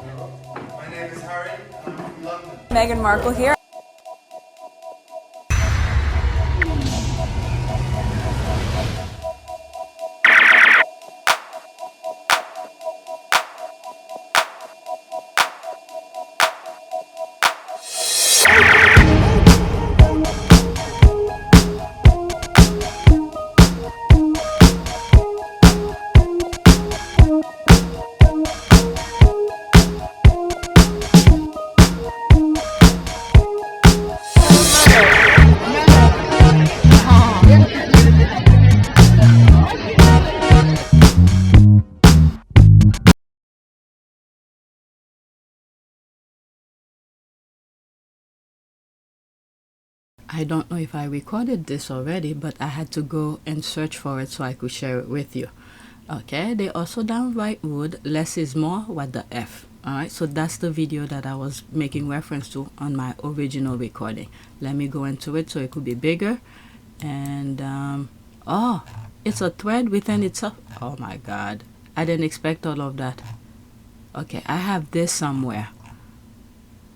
My name is Harry, and I'm from London. Meghan Markle here. I don't know if I recorded this already, but I had to go and search for it so I could share it with you. Okay, they also downright rude. Less is more. What the F? Alright, so that's the video that I was making reference to on my original recording. Let me go into it so it could be bigger. And, oh, it's a thread within itself. Oh my god. I didn't expect all of that. Okay, I have this somewhere.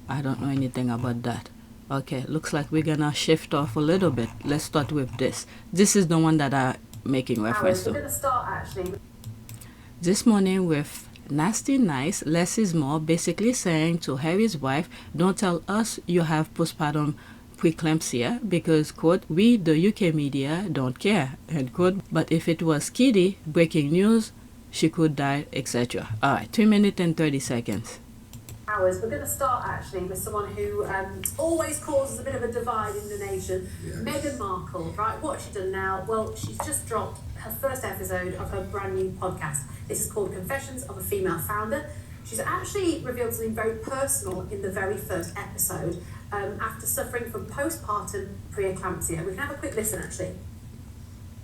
I don't know anything about that. Okay, looks like we're gonna shift off a little bit. Let's start with this. This is the one that I'm making reference to. We're going to start actually. This morning with Nasty Nice, less is more, basically saying to Harry's wife, don't tell us you have postpartum preeclampsia because, quote, we, the UK media, don't care, end quote. But if it was Kitty, breaking news, she could die, etc. Alright, 3 minutes and 30 seconds. We're going to start actually with someone who always causes a bit of a divide in the nation. Yes. Meghan Markle, right? What has she done now? Well, she's just dropped her first episode of her brand new podcast. This is called Confessions of a Female Founder. She's actually revealed something very personal in the very first episode after suffering from postpartum preeclampsia. We can have a quick listen actually.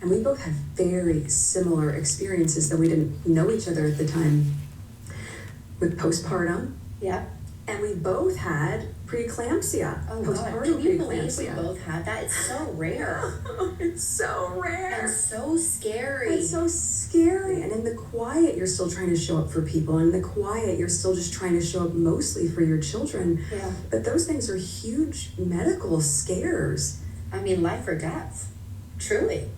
And we both had very similar experiences, though we didn't know each other at the time, with postpartum. Yeah. And we both had preeclampsia. Oh God, can you believe we both had that? It's so rare. It's so rare. And so scary. It's so scary. And in the quiet, you're still trying to show up for people. And in the quiet, you're still just trying to show up mostly for your children. Yeah. But those things are huge medical scares. I mean, life or death. Truly.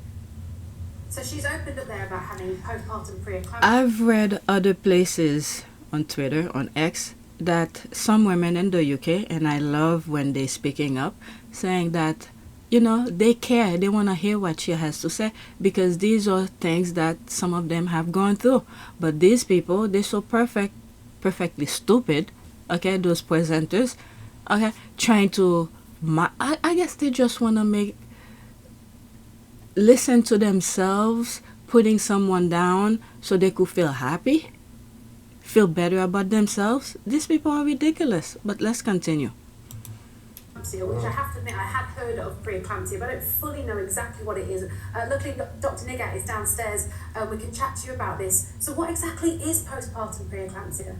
So she's opened up there about having postpartum preeclampsia. I've read other places on Twitter, on X, that some women in the UK, and I love when they're speaking up, saying that, you know, they care, they want to hear what she has to say, because these are things that some of them have gone through. But these people, they're so perfectly stupid, okay, those presenters, okay, trying to, I guess they just want to listen to themselves, putting someone down so they could feel happy, feel better about themselves. These people are ridiculous. But let's continue. Which I have to admit, I had heard of preeclampsia, but I don't fully know exactly what it is. Luckily, Dr. Nigat is downstairs. We can chat to you about this. So what exactly is postpartum preeclampsia?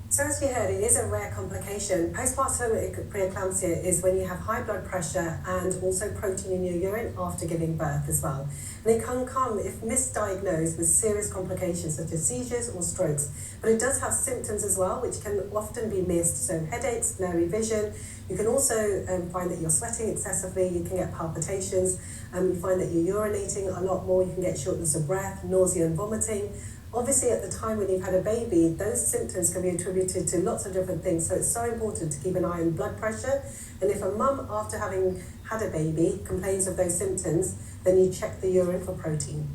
So as we heard, it is a rare complication. Postpartum preeclampsia is when you have high blood pressure and also protein in your urine after giving birth as well. And it can come, if misdiagnosed, with serious complications such as seizures or strokes. But it does have symptoms as well, which can often be missed. So headaches, blurry vision. You can also find that you're sweating excessively. You can get palpitations. You find that you're urinating a lot more. You can get shortness of breath, nausea and vomiting. Obviously, at the time when you've had a baby, those symptoms can be attributed to lots of different things. So it's so important to keep an eye on blood pressure. And if a mum, after having had a baby, complains of those symptoms, then you check the urine for protein.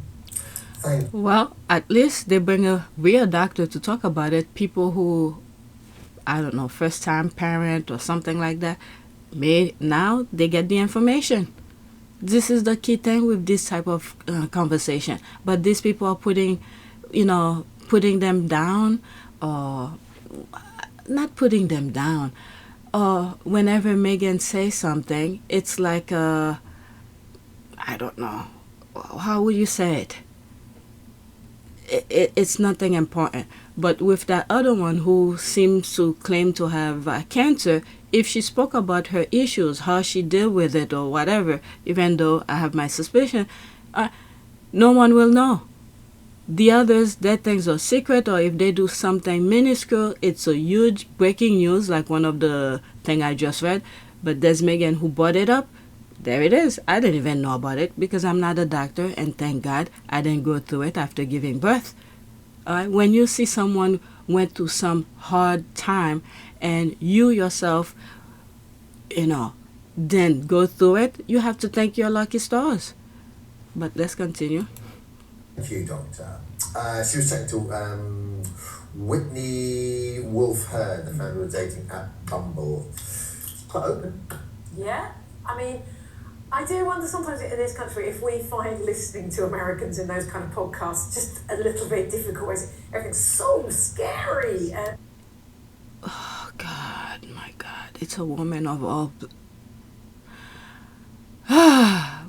Well, at least they bring a real doctor to talk about it. People who, I don't know, first-time parent or something like that, now they get the information. This is the key thing with this type of conversation. But these people are putting them down, or not putting them down. Or whenever Meghan says something, it's like I don't know, how would you say it? It's nothing important. But with that other one who seems to claim to have cancer, if she spoke about her issues, how she dealt with it or whatever, even though I have my suspicion, no one will know. The others, their things are secret, or if they do something minuscule, it's a huge breaking news, like one of the thing I just read. But there's Meghan who brought it up. There it is. I didn't even know about it because I'm not a doctor, and thank God I didn't go through it after giving birth. When you see someone went through some hard time and you yourself, then go through it, you have to thank your lucky stars. But let's continue. Thank you, Doctor. She was talking to Whitney Wolf Heard, the founder of dating app Bumble. It's quite open. Yeah, I mean, I do wonder sometimes in this country if we find listening to Americans in those kind of podcasts just a little bit difficult. Everything's so scary. Oh, God, my God. It's a woman of all...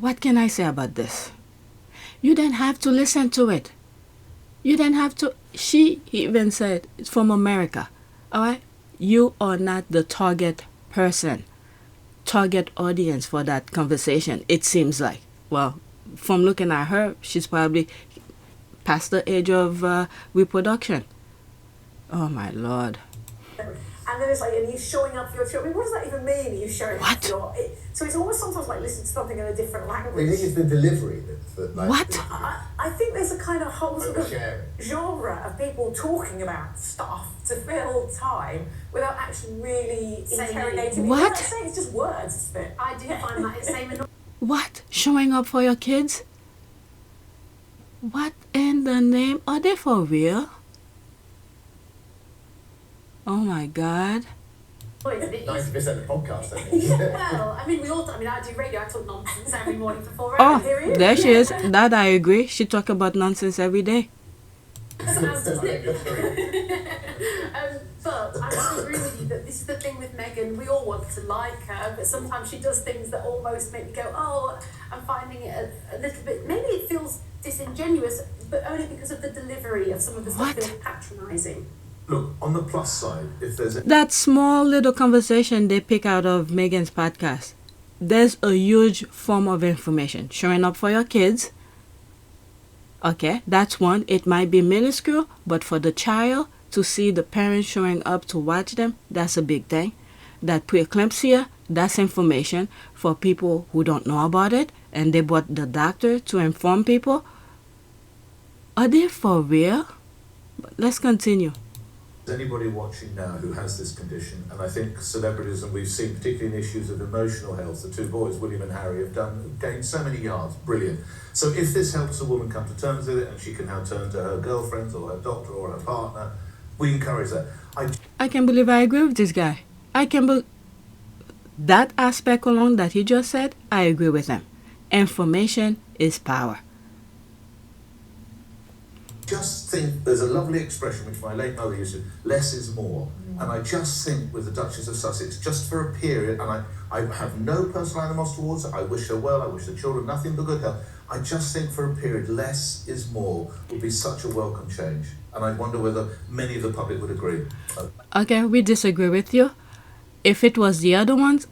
What can I say about this? You didn't have to listen to it. You didn't have to... She even said, it's from America. All right? You are not the target person. Target audience for that conversation, it seems like. Well, from looking at her, she's probably past the age of reproduction. Oh my Lord. And then it's like, and you showing up for your children. I mean, what does that even mean? You showing up for your... So it's almost sometimes like listening to something in a different language. I think it's the delivery that like, what? I think there's a kind of whole sort of oversharing. genre of people talking about stuff to fill time without actually really interrogating. What? It's saying it's just words, isn't it? I do find that it's same. What? Showing up for your kids? What in the name? Are they for real? Oh my God. 90% of the podcast, I think. Well, I mean, I do radio. I talk nonsense every morning for 4 hours. Oh, there she is. That I agree. She talk about nonsense every day. But I agree with you that this is the thing with Meghan. We all want to like her, but sometimes she does things that almost make me go, oh, I'm finding it a little bit... Maybe it feels disingenuous, but only because of the delivery of some of the stuff feels patronising. Look, on the plus side, if there's that small little conversation they pick out of Meghan's podcast, there's a huge form of information. Showing up for your kids. Okay, that's one. It might be minuscule, but for the child to see the parents showing up to watch them, that's a big thing. That preeclampsia, that's information for people who don't know about it, and they brought the doctor to inform people. Are they for real? Let's continue. anybody watching now who has this condition, and I think celebrities, and we've seen particularly in issues of emotional health, the two boys, William and Harry, have gained so many yards. Brilliant. So if this helps a woman come to terms with it, and she can now turn to her girlfriends or her doctor or her partner, we encourage that. I can't believe I agree with this guy. I can believe that aspect alone that he just said, I agree with him. Information is power. Just think, there's a lovely expression which my late mother used to, less is more. And I just think with the Duchess of Sussex, just for a period, and I have no personal animosity towards her, I wish her well, I wish the children nothing but good health. I just think for a period, less is more would be such a welcome change. And I wonder whether many of the public would agree. Okay, we disagree with you. If it was the other ones,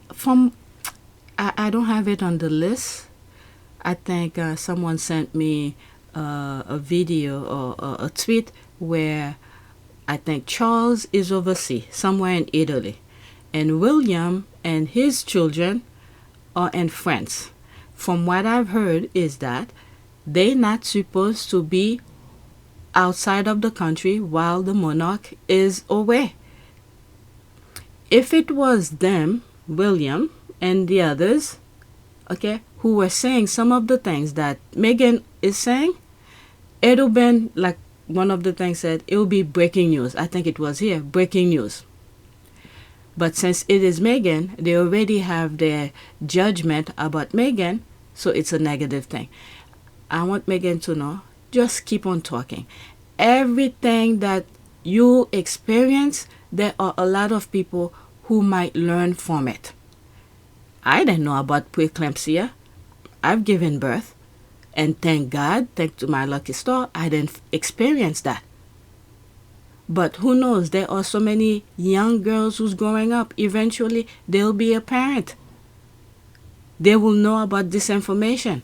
I don't have it on the list. I think someone sent me a video or a tweet where I think Charles is overseas, somewhere in Italy. And William and his children are in France. From what I've heard is that they're not supposed to be outside of the country while the monarch is away. If it was them, William and the others, okay, who were saying some of the things that Meghan is saying, it'll been like one of the things said, it'll be breaking news. I think it was here, breaking news. But since it is Meghan, they already have their judgment about Meghan, so it's a negative thing. I want Meghan to know, just keep on talking. Everything that you experience, there are a lot of people who might learn from it. I didn't know about preeclampsia. I've given birth. And thank God, thanks to my lucky star, I didn't experience that. But who knows, there are so many young girls who's growing up. Eventually, they'll be a parent. They will know about this information.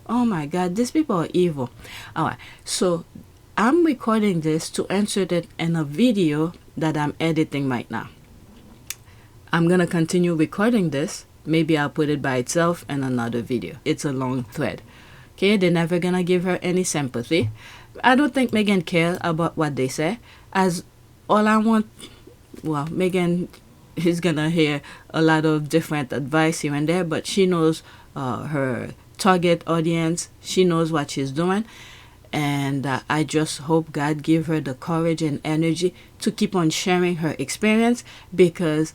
Oh my God, these people are evil. All right, so I'm recording this to insert it in a video that I'm editing right now. I'm gonna continue recording this. Maybe I'll put it by itself in another video. It's a long thread. Okay, they're never gonna give her any sympathy. I don't think Meghan cares about what they say. As all I want, well, Meghan is gonna hear a lot of different advice here and there, but she knows her target audience. She knows what she's doing. And I just hope God give her the courage and energy to keep on sharing her experience, because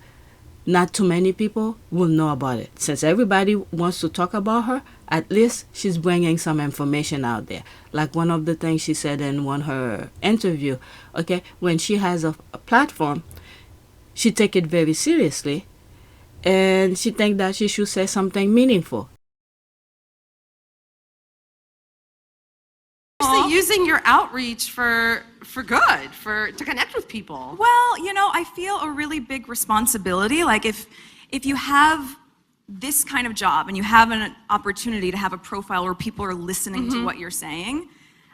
not too many people will know about it. Since everybody wants to talk about her, at least she's bringing some information out there. Like one of the things she said in one of her interview, okay, when she has a platform, she take it very seriously, and she think that she should say something meaningful. Using your outreach for good, to connect with people. Well, you know, I feel a really big responsibility. Like if you have this kind of job and you have an opportunity to have a profile where people are listening to what you're saying,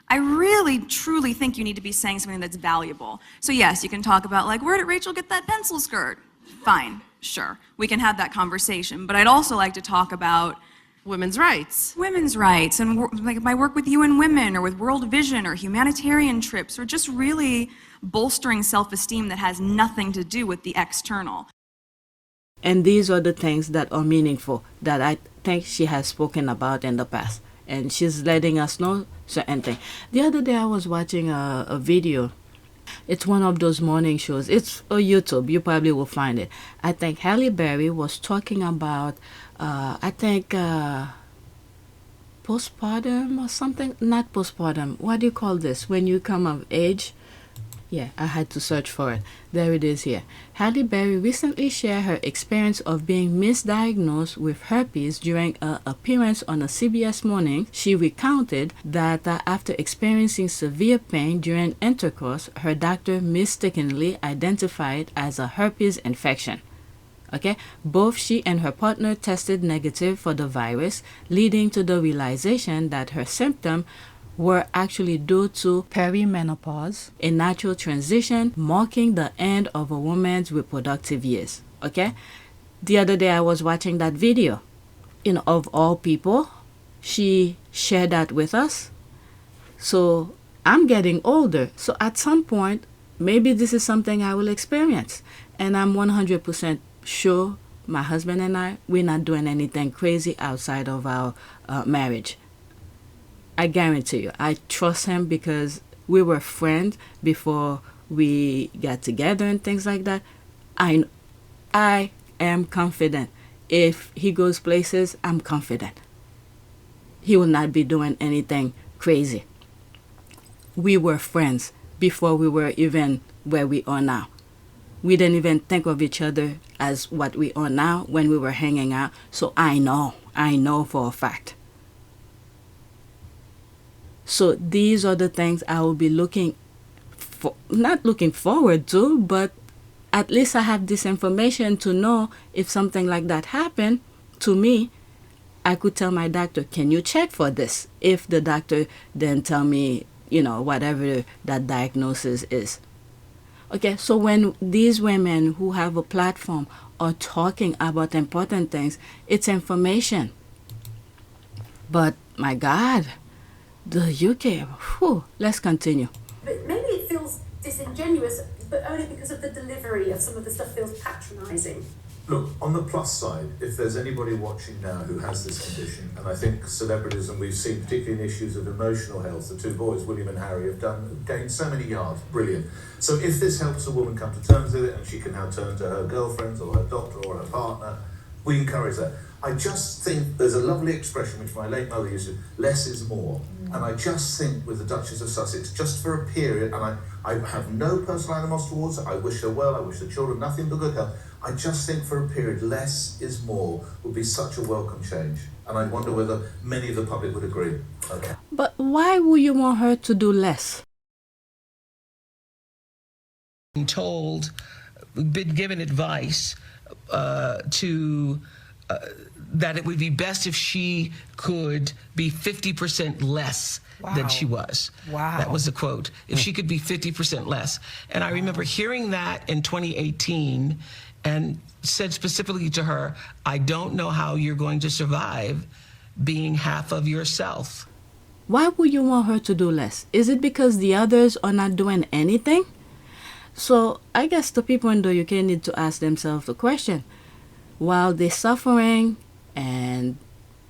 I really, truly think you need to be saying something that's valuable. So yes, you can talk about like, where did Rachel get that pencil skirt? Fine, sure. We can have that conversation. But I'd also like to talk about women's rights. Women's rights, and like my work with UN Women or with World Vision or humanitarian trips, or just really bolstering self-esteem that has nothing to do with the external. And these are the things that are meaningful that I think she has spoken about in the past. And she's letting us know certain things. The other day I was watching a video. It's one of those morning shows. It's on YouTube. You probably will find it. I think Halle Berry was talking about, postpartum or something. Not postpartum. What do you call this? When you come of age? Yeah, I had to search for it. There it is here. Halle Berry recently shared her experience of being misdiagnosed with herpes during an appearance on a CBS Morning. She recounted that after experiencing severe pain during intercourse, her doctor mistakenly identified it as a herpes infection. Okay, both she and her partner tested negative for the virus, leading to the realization that her symptoms were actually due to perimenopause, a natural transition marking the end of a woman's reproductive years. Okay, the other day I was watching that video. Of all people, she shared that with us. So I'm getting older. So at some point, maybe this is something I will experience. And I'm 100% sure my husband and I, we're not doing anything crazy outside of our marriage. I guarantee you, I trust him because we were friends before we got together and things like that. I am confident. If he goes places, I'm confident he will not be doing anything crazy. We were friends before we were even where we are now. We didn't even think of each other as what we are now when we were hanging out. So I know for a fact. So these are the things I will be not looking forward to, but at least I have this information to know if something like that happened to me, I could tell my doctor, can you check for this? If the doctor then tell me, whatever that diagnosis is. Okay, so when these women who have a platform are talking about important things, it's information. But my God, the UK, let's continue. But maybe it feels disingenuous, but only because of the delivery of some of the stuff feels patronising. Look, on the plus side, if there's anybody watching now who has this condition, and I think celebrities, and we've seen particularly in issues of emotional health, the two boys, William and Harry, have gained so many yards, brilliant. So if this helps a woman come to terms with it, and she can now turn to her girlfriends or her doctor or her partner, we encourage that. I just think there's a lovely expression which my late mother used to, less is more. And I just think with the Duchess of Sussex, just for a period, and I have no personal animosity towards her, I wish her well, I wish the children nothing but good health. I just think for a period, less is more would be such a welcome change. And I wonder whether many of the public would agree. Okay. But why would you want her to do less? Been told, been given advice to that it would be best if she could be 50% less than she was. Wow. That was the quote. If she could be 50% less. And I remember hearing that in 2018 and said specifically to her, I don't know how you're going to survive being half of yourself. Why would you want her to do less? Is it because the others are not doing anything? So I guess the people in the UK need to ask themselves the question. While they're suffering and,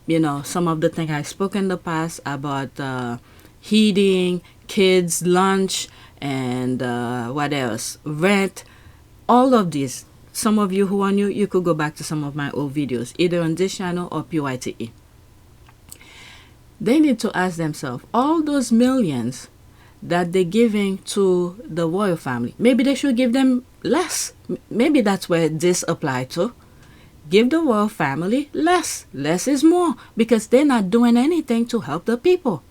you know, some of the things I spoke in the past about heating, kids, lunch, and what else? Rent, all of these. Some of you who are new, you could go back to some of my old videos, either on this channel or PYTE. They need to ask themselves, all those millions that they're giving to the royal family, maybe they should give them less. Maybe that's where this applies to. Give the royal family less. Less is more, because they're not doing anything to help the people.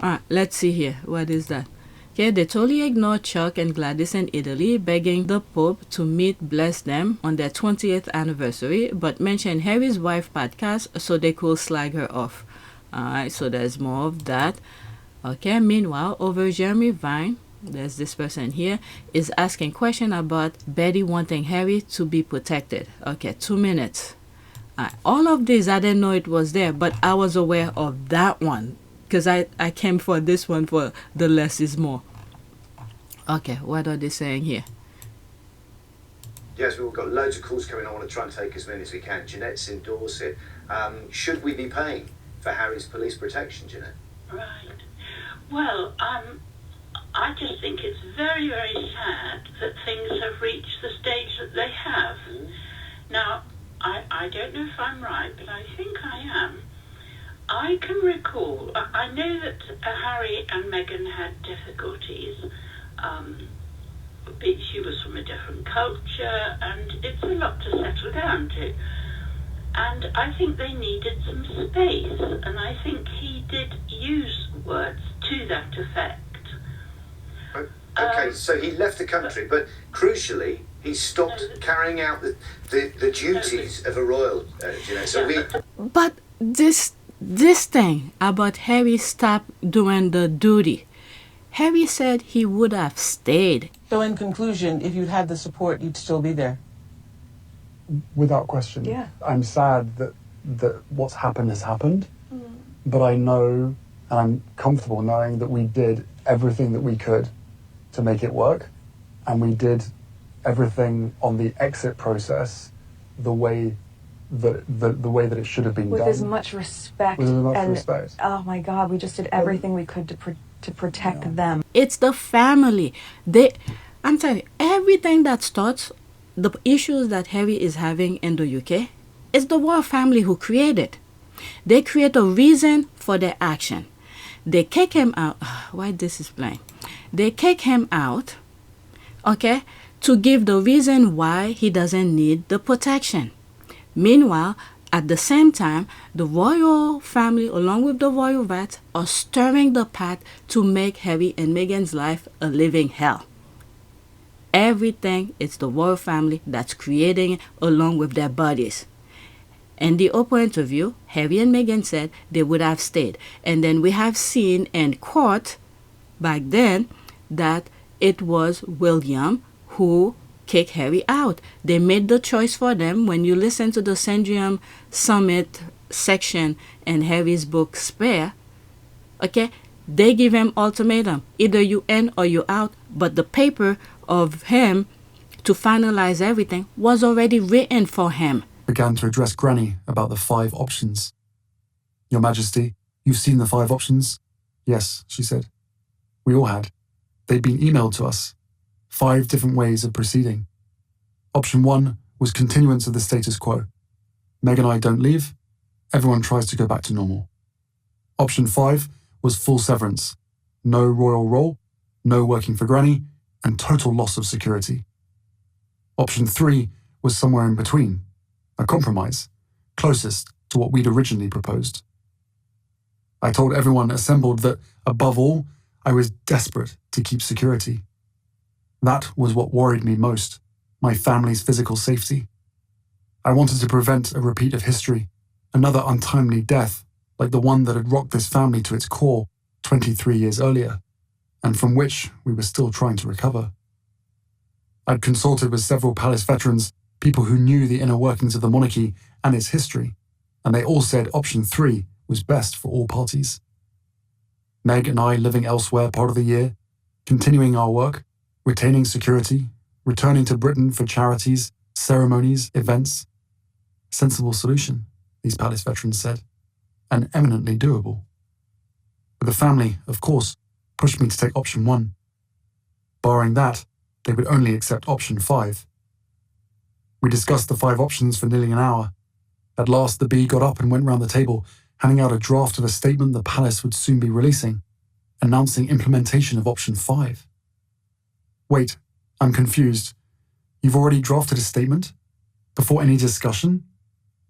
All right, let's see here. What is that? Okay, they totally ignored Chuck and Gladys in Italy, begging the Pope to bless them on their 20th anniversary, but mentioned Harry's wife podcast so they could slag her off. All right, so there's more of that. Okay, meanwhile, over Jeremy Vine, there's this person here, is asking question about Betty wanting Harry to be protected. Okay, 2 minutes. All of this, I didn't know it was there, but I was aware of that one because I came for this one for the less is more. Okay, what are they saying here? Yes, we've got loads of calls coming. I want to try and take as many as we can. Jeanette's in Dorset. Should we be paying for Harry's police protection, Jeanette? Right. Well, I just think it's very, very sad that things have reached the stage that they have. Now, I don't know if I'm right, but I think I am. I can recall, I know that Harry and Meghan had difficulties. She was from a different culture, and it's a lot to settle down to. And I think they needed some space, and I think he did use words to that effect. Okay, so he left the country, but crucially, he stopped carrying out the duties of a royal, so But this thing about Harry stopped doing the duty, Harry said he would have stayed. So in conclusion, if you'd had the support, you'd still be there? Without question. Yeah. I'm sad that what's happened has happened, but I know, and I'm comfortable knowing that we did everything that we could to make it work, and we did everything on the exit process the way that it should have been with done. as much respect. With as much and respect. Oh my God, we just did everything we could to protect them. It's the family. I'm telling you, everything that starts, the issues that Harry is having in the UK, it's the royal family who created. They create a reason for their action. They kick him out. Why this is playing? They kick him out, okay, to give the reason why he doesn't need the protection. Meanwhile, at the same time, the royal family, along with the royal rats, are stirring the pot to make Harry and Meghan's life a living hell. Everything is the royal family that's creating it along with their buddies. In the Oprah interview, Harry and Meghan said they would have stayed. And then we have seen in court back then that it was William who kicked Harry out. They made the choice for them. When you listen to the Sandringham Summit section in Harry's book Spare, okay, they give him ultimatum. Either you in or you out. But the paper of him to finalize everything was already written for him. Began to address Granny about the 5 options. Your Majesty, you've seen the 5 options? Yes, she said. We all had. They'd been emailed to us. 5 different ways of proceeding. Option 1 was continuance of the status quo. Meg and I don't leave. Everyone tries to go back to normal. Option 5 was full severance. No royal role, no working for Granny, and total loss of security. Option 3 was somewhere in between. A compromise, closest to what we'd originally proposed. I told everyone assembled that, above all, I was desperate to keep security. That was what worried me most, my family's physical safety. I wanted to prevent a repeat of history, another untimely death like the one that had rocked this family to its core 23 years earlier, and from which we were still trying to recover. I'd consulted with several palace veterans, people who knew the inner workings of the monarchy and its history, and they all said option 3 was best for all parties. Meg and I living elsewhere part of the year, continuing our work, retaining security, returning to Britain for charities, ceremonies, events. Sensible solution, these palace veterans said, and eminently doable. But the family, of course, pushed me to take option 1. Barring that, they would only accept option 5. We discussed the 5 options for nearly an hour. At last, the bee got up and went round the table, handing out a draft of a statement the palace would soon be releasing, announcing implementation of option 5. Wait, I'm confused. You've already drafted a statement? Before any discussion?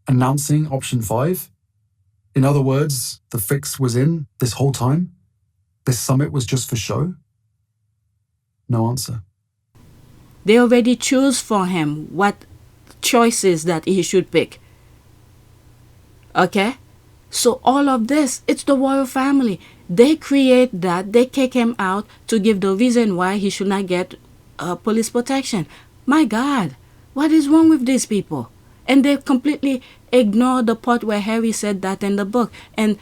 Announcing option 5? In other words, the fix was in this whole time? This summit was just for show? No answer. They already choose for him what choices that he should pick. Okay? So all of this, it's the royal family. They create that, they kick him out to give the reason why he should not get police protection. My God, what is wrong with these people? And they completely ignore the part where Harry said that in the book. And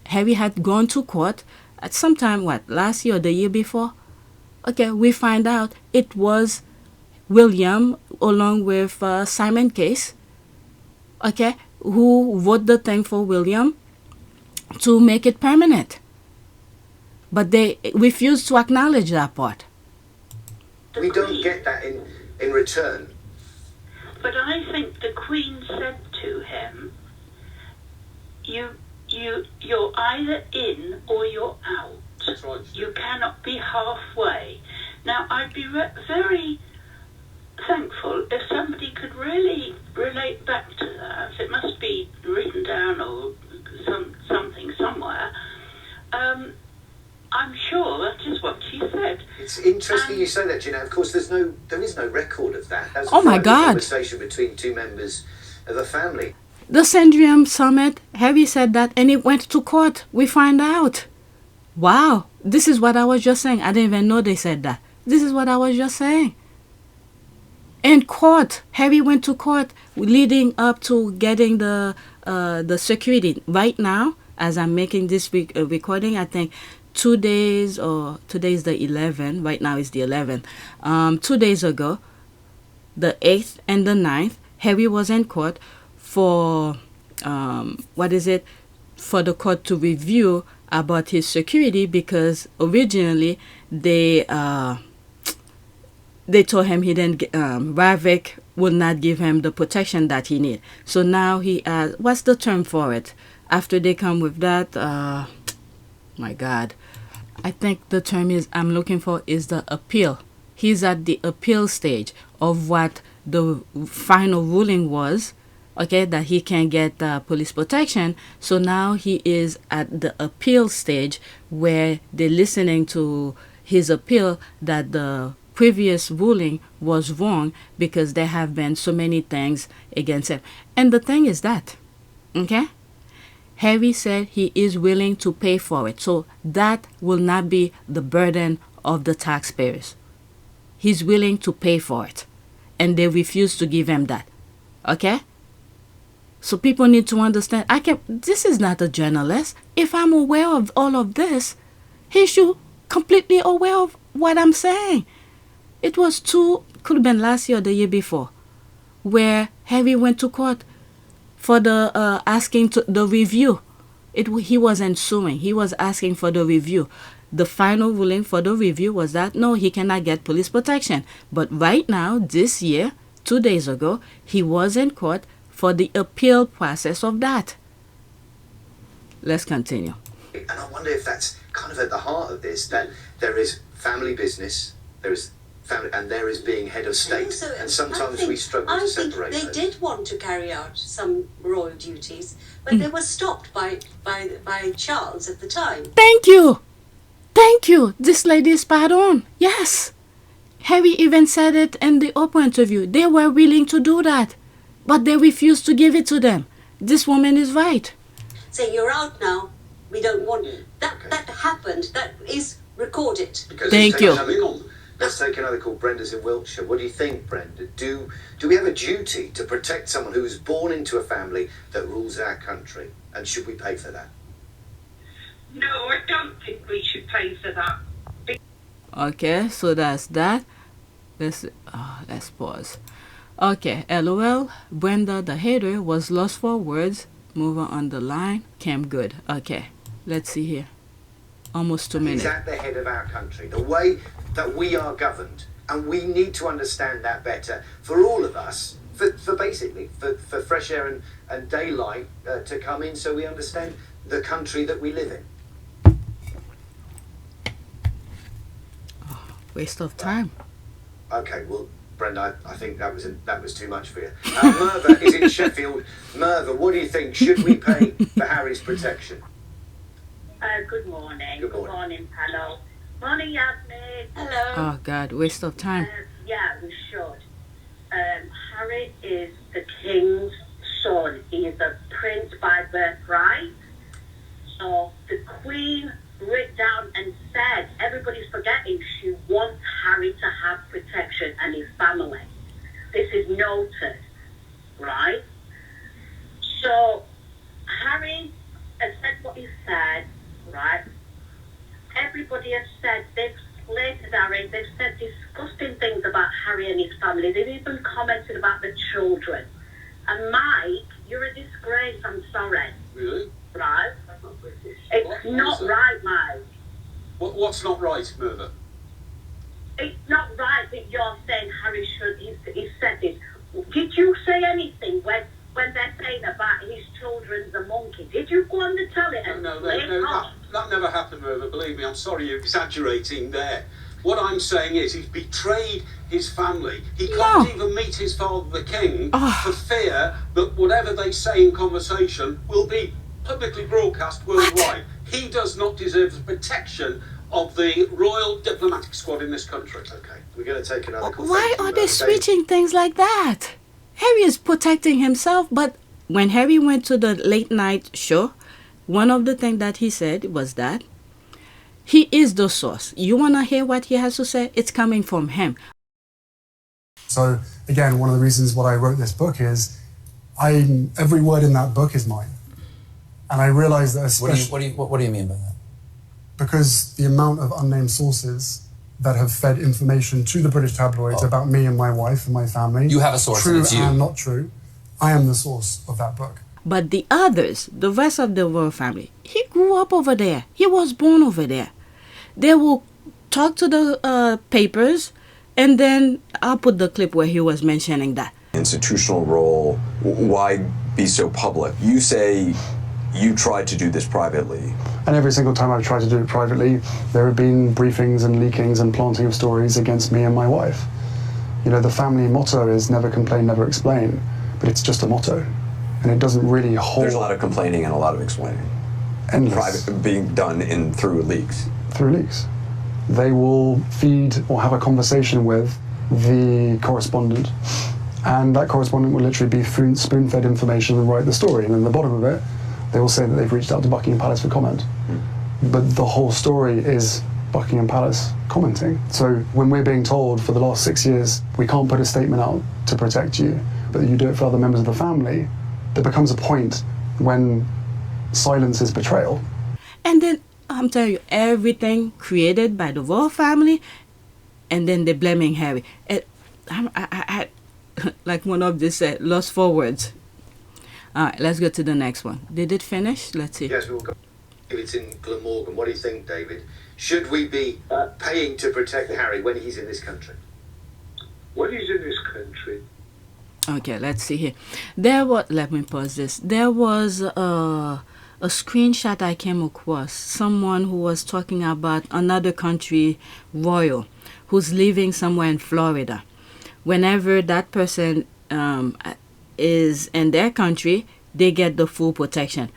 Harry had gone to court at some time, last year or the year before? Okay, we find out it was William along with Simon Case, okay, who wrote the thing for William to make it permanent. But they refused to acknowledge that part. We don't get that in return. But I think the Queen said to him, you're either in or you're out. That's right. You cannot be halfway. Now, I'd be very thankful if somebody could really relate back to that. It must be written down or something somewhere. I'm sure that is what she said. It's interesting you say that, Of course, there is no record of that. That's Oh my God! Conversation between 2 members of a family. The Sandringham summit, Harry said that, and it went to court. We find out. Wow, this is what I was just saying. I didn't even know they said that. This is what I was just saying. In court, Harry went to court, leading up to getting the security. Right now, as I'm making this recording, I think 2 days, or today's the 11th, right now is the 11th. 2 days ago, the 8th and the 9th, Harry was in court for, for the court to review about his security, because originally they told him he didn't, Ravik would not give him the protection that he need. So now he has, what's the term for it? After they come with that, my God, I think the term I'm looking for is the appeal. He's at the appeal stage of what the final ruling was, okay, that he can get police protection. So now he is at the appeal stage where they're listening to his appeal that the previous ruling was wrong because there have been so many things against him. And the thing is that, okay, Harry said he is willing to pay for it. So that will not be the burden of the taxpayers. He's willing to pay for it. And they refuse to give him that. Okay? So people need to understand, this is not a journalist. If I'm aware of all of this, he should completely aware of what I'm saying. It was could have been last year or the year before, where Harry went to court for the asking the review. He wasn't suing. He was asking for the review. The final ruling for the review was that, no, he cannot get police protection. But right now, this year, 2 days ago, he was in court for the appeal process of that. Let's continue. And I wonder if that's kind of at the heart of this, that there is family business, there is family, and there is being head of state. And sometimes we struggle to separate they those. did want to carry out some royal duties, but they were stopped by Charles at the time. Thank you. Thank you. This lady is spot on. Yes. Harry even said it in the Oprah interview. They were willing to do that. but they refuse to give it to them. This woman is right. Say you're out now. We don't want that. That happened. That is recorded. Because Thank you. Let's take another call. Brenda's in Wiltshire. What do you think, Brenda? Do we have a duty to protect someone who was born into a family that rules our country? And should we pay for that? No, I don't think we should pay for that. Okay, so that's that. Let's pause. Okay, LOL. Brenda the hater was lost for words. Move on the line. Came good. Okay, let's see here. Almost 2 minutes. He's at the head of our country, the way that we are governed, and we need to understand that better for all of us, for basically for fresh air and daylight to come in, so we understand the country that we live in. Waste of time. Okay, well, Brenda, I think that was too much for you. Merva is in Sheffield. Merva, what do you think? Should we pay for Harry's protection? Good morning. Good morning, panel. Morning, Yasmin. Hello. Oh God, waste of time. Yeah, we should. Harry is the king's son. He is a prince by birthright. So the Queen wrote down and said, everybody's forgetting, she wants Harry to have protection and his family. This is noted, right? So Harry has said what he said, right? Everybody has said, they've slated Harry, they've said disgusting things about Harry and his family. They've even commented about the children. And Mike, you're a disgrace, I'm sorry. Really? Right? It's not right, Mike. What's not right, Merva? It's not right that you're saying Harry should, he said this. Did you say anything when they're saying about his children's a monkey? Did you go on the telly and That never happened, Merva. Believe me, I'm sorry, you're exaggerating there. What I'm saying is he's betrayed his family. He can't even meet his father, the king, for fear that whatever they say in conversation will be publicly broadcast worldwide. He does not deserve the protection of the royal diplomatic squad in this country. Okay, we're going to take another call. Why are they switching things like that? Harry is protecting himself, but when Harry went to the late night show, one of the things that he said was that he is the source. You want to hear what he has to say? It's coming from him. So again, one of the reasons why I wrote this book is every word in that book is mine. And I realized that especially... What do you mean by that? Because the amount of unnamed sources that have fed information to the British tabloids about me and my wife and my family... You have a source, true and it's you. and not true. I am the source of that book. But the others, the rest of the royal family, he grew up over there. He was born over there. They will talk to the papers, and then I'll put the clip where he was mentioning that. Institutional role, why be so public? You say you tried to do this privately. And every single time I've tried to do it privately, there have been briefings and leakings and planting of stories against me and my wife. You know, the family motto is never complain, never explain, but it's just a motto. And it doesn't really hold... There's a lot of complaining and a lot of explaining. Endless. Private, being done through leaks. Through leaks. They will feed or have a conversation with the correspondent, and that correspondent will literally be spoon-fed information and write the story, and in the bottom of it, they will say that they've reached out to Buckingham Palace for comment. But the whole story is Buckingham Palace commenting. So when we're being told for the last 6 years, we can't put a statement out to protect you, but you do it for other members of the family, there becomes a point when silence is betrayal. And then, I'm telling you, everything created by the royal family, and then they're blaming Harry. I like one of this said, lost for words. All right, let's go to the next one. Did it finish? Let's see. Yes, we'll go. David's in Glamorgan. What do you think, David? Should we be paying to protect Harry when he's in this country? When he's in this country... Okay, let's see here. Let me pause this. There was a screenshot I came across. Someone who was talking about another country royal who's living somewhere in Florida. Whenever that person is in their country, they get the full protection.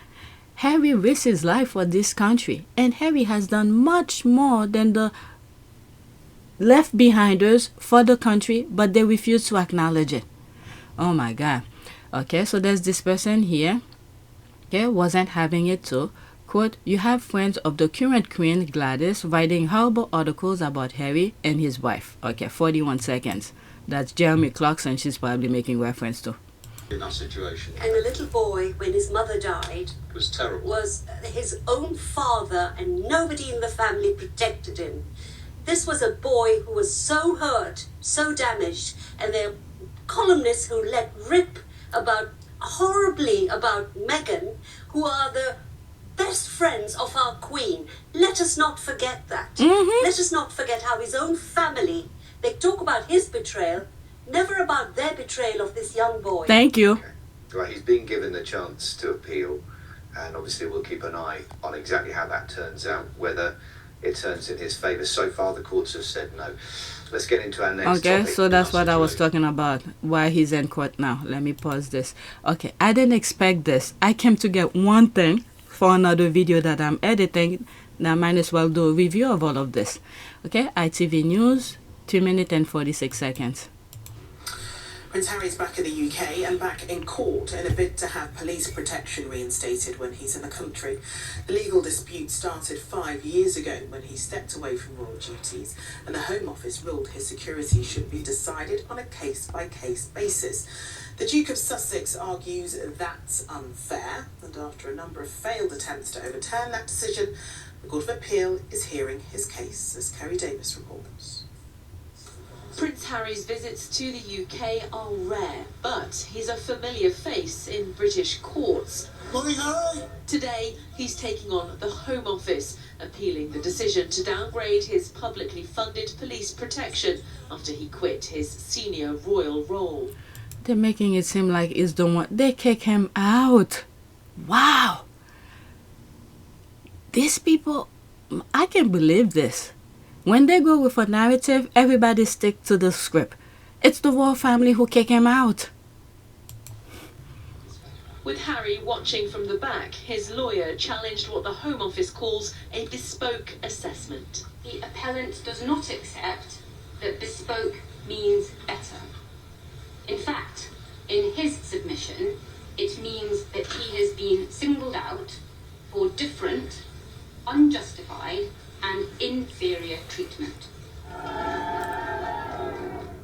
Harry risks his life for this country, and Harry has done much more than the left behinders for the country, but they refuse to acknowledge it. Oh my God. Okay, so there's this person here, okay, wasn't having it too. Quote, you have friends of the current Queen Gladys writing horrible articles about Harry and his wife. Okay, 41 seconds. That's Jeremy Clarkson she's probably making reference to. In that situation. And the little boy, when his mother died, It was terrible. was his own father, and nobody in the family protected him. This was a boy who was so hurt, so damaged, and there are columnists who let rip horribly about Meghan, who are the best friends of our Queen. Let us not forget that. Let us not forget how his own family, they talk about his betrayal, never about their betrayal of this young boy. Thank you. Okay. Right, he's been given the chance to appeal, and obviously we'll keep an eye on exactly how that turns out, whether it turns in his favour. So far, the courts have said no. Let's get into our next Okay, topic. so that's what I was talking about, why he's in court now. Let me pause this. Okay, I didn't expect this. I came to get one thing for another video that I'm editing. Now I might as well do a review of all of this. Okay, ITV News, 2 minutes and 46 seconds. Prince Harry's back in the UK and back in court in a bid to have police protection reinstated when he's in the country. The legal dispute started 5 years ago when he stepped away from royal duties, and the Home Office ruled his security should be decided on a case-by-case basis. The Duke of Sussex argues that's unfair, and after a number of failed attempts to overturn that decision, the Court of Appeal is hearing his case, as Kerry Davis reports. Prince Harry's visits to the UK are rare, but he's a familiar face in British courts. Morning, Harry! Today, he's taking on the Home Office, appealing the decision to downgrade his publicly funded police protection after he quit his senior royal role. They're making it seem like it's the one. They kick him out. Wow. These people, I can't believe this. When they go with a narrative, everybody stick to the script. It's the royal family who kick him out. With Harry watching from the back, his lawyer challenged what the Home Office calls a bespoke assessment. The appellant does not accept that bespoke means better. In fact, in his submission, it means that he has been singled out for different, unjustified, and inferior treatment.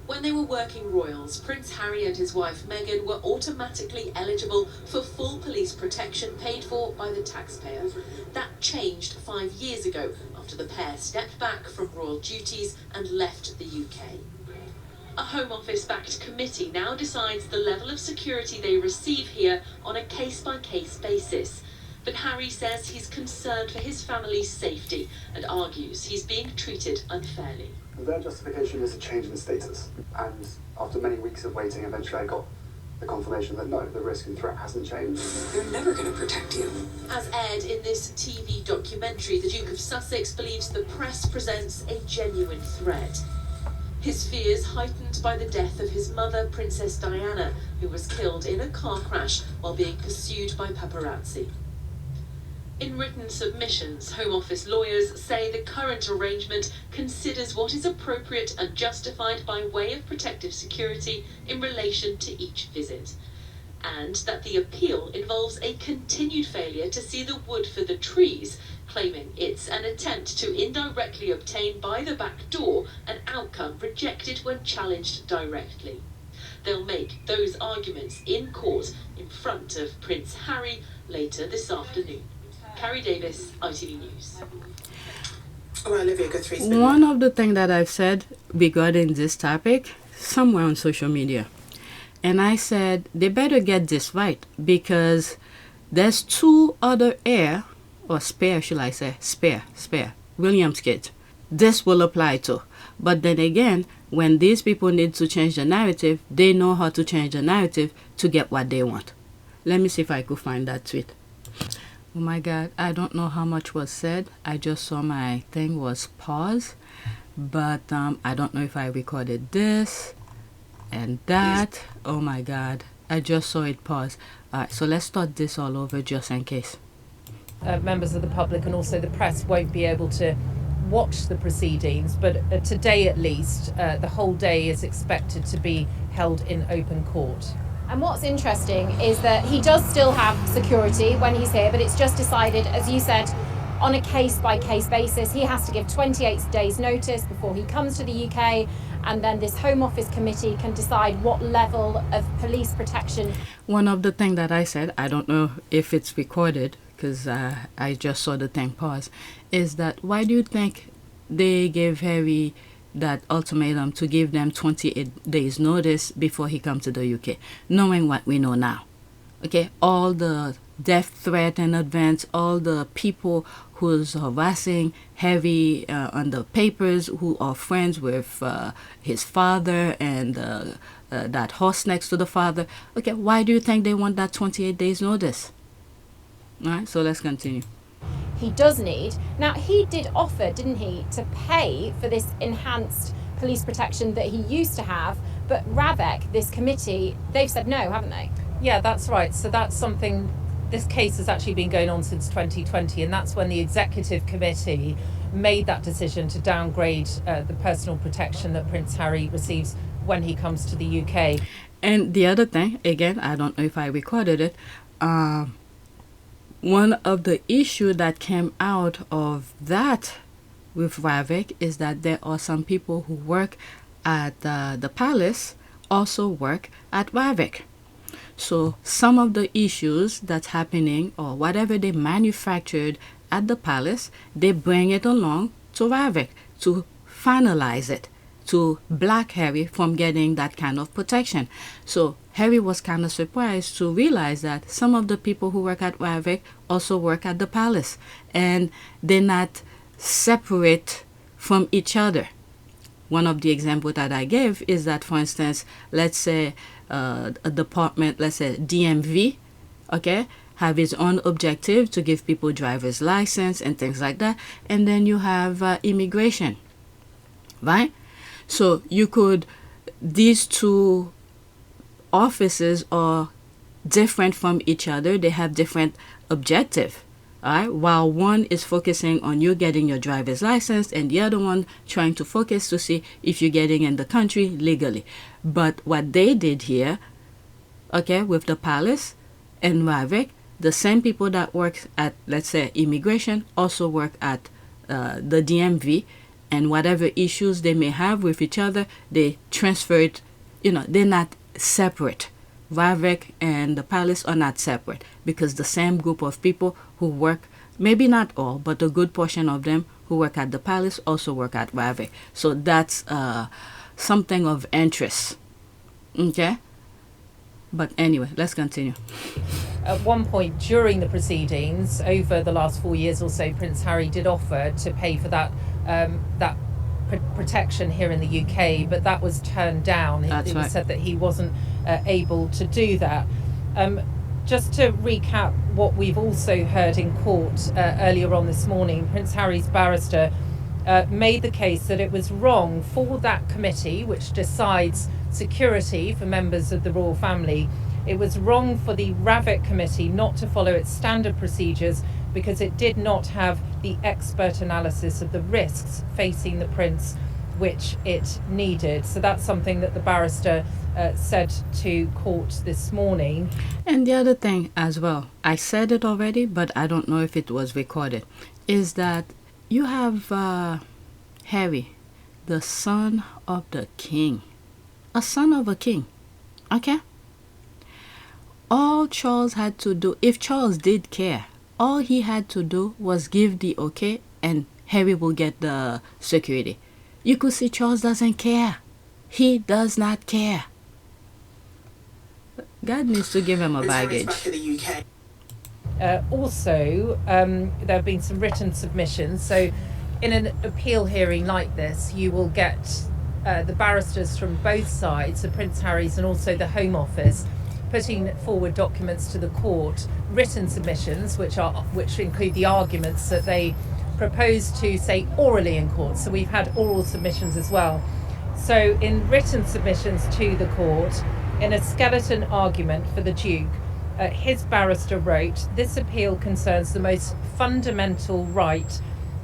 When they were working royals, Prince Harry and his wife Meghan were automatically eligible for full police protection paid for by the taxpayer. That changed 5 years ago after the pair stepped back from royal duties and left the UK. A Home Office-backed committee now decides the level of security they receive here on a case-by-case basis. But Harry says he's concerned for his family's safety and argues he's being treated unfairly. Their justification is a change in status, and after many weeks of waiting, eventually I got the confirmation that no, the risk and threat hasn't changed. They're never going to protect you. As aired in this TV documentary, the Duke of Sussex believes the press presents a genuine threat. His fears heightened by the death of his mother, Princess Diana, who was killed in a car crash while being pursued by paparazzi. In written submissions, Home Office lawyers say the current arrangement considers what is appropriate and justified by way of protective security in relation to each visit, and that the appeal involves a continued failure to see the wood for the trees, claiming it's an attempt to indirectly obtain by the back door an outcome rejected when challenged directly. They'll make those arguments in court in front of Prince Harry later this afternoon. Carrie Davis, ITV News. One of the things that I've said regarding this topic somewhere on social media, and I said they better get this right, because there's 2 other heir, or spare should I say, spare, William's kids. This will apply to. But then again, when these people need to change the narrative, they know how to change the narrative to get what they want. Let me see if I could find that tweet. Oh my God, I don't know how much was said. I just saw my thing was paused. But I don't know if I recorded this and that. Oh my God, I just saw it pause. Alright, so let's start this all over just in case. Members of the public and also the press won't be able to watch the proceedings, but today at least, the whole day is expected to be held in open court. And what's interesting is that he does still have security when he's here, but it's just decided, as you said, on a case-by-case basis. He has to give 28 days notice before he comes to the UK, and then this Home Office committee can decide what level of police protection. One of the things that I said, I don't know if it's recorded, because I just saw the thing pause, is that why do you think they gave Harry that ultimatum to give them 28 days notice before he comes to the UK, knowing what we know now? Okay, all the death threat in advance, all the people who's harassing Harry on the papers, who are friends with his father and that horse next to the father. Okay, why do you think they want that 28 days notice? All right, so let's continue. He does need. Now, he did offer, didn't he, to pay for this enhanced police protection that he used to have, but Ravik, this committee, they've said no, haven't they? Yeah, that's right. So that's something, this case has actually been going on since 2020, and that's when the executive committee made that decision to downgrade the personal protection that Prince Harry receives when he comes to the UK. And the other thing, again, I don't know if I recorded it, one of the issues that came out of that with Ravik is that there are some people who work at the palace also work at Ravik. So some of the issues that's happening or whatever they manufactured at the palace, they bring it along to Ravik to finalize it, to block Harry from getting that kind of protection. So Harry was kind of surprised to realize that some of the people who work at Ravik also work at the palace, and they're not separate from each other. One of the examples that I gave is that, for instance, let's say a department, let's say DMV, okay, have its own objective to give people driver's license and things like that, and then you have immigration, right? So you could, these two offices are different from each other. They have different objective. All right? While one is focusing on you getting your driver's license and the other one trying to focus to see if you're getting in the country legally. But what they did here, okay, with the palace and Ravik, the same people that work at, let's say, immigration also work at the DMV, and whatever issues they may have with each other, they transfer it, you know, they're not separate. Ravik and the palace are not separate because the same group of people who work, maybe not all, but a good portion of them who work at the palace also work at Ravik. So that's something of interest. Okay? But anyway, let's continue. At one point during the proceedings, over the last 4 years or so, Prince Harry did offer to pay for that protection here in the UK, but that was turned down. It was said that he wasn't able to do that. Just to recap what we've also heard in court earlier on this morning, Prince Harry's barrister made the case that it was wrong for that committee, which decides security for members of the royal family, it was wrong for the Ravik committee not to follow its standard procedures because it did not have the expert analysis of the risks facing the prince, which it needed. So that's something that the barrister said to court this morning. And the other thing as well, I said it already, but I don't know if it was recorded, is that you have Harry, the son of the king, a son of a king, okay? All Charles had to do, if Charles did care, all he had to do was give the okay and Harry will get the security. You could see Charles doesn't care. He does not care. God needs to give him a baggage. Also, there have been some written submissions. So in an appeal hearing like this, you will get the barristers from both sides, so Prince Harry's and also the Home Office, putting forward documents to the court, written submissions, which include the arguments that they propose to say orally in court. So we've had oral submissions as well. So in written submissions to the court, in a skeleton argument for the Duke, his barrister wrote, "This appeal concerns the most fundamental right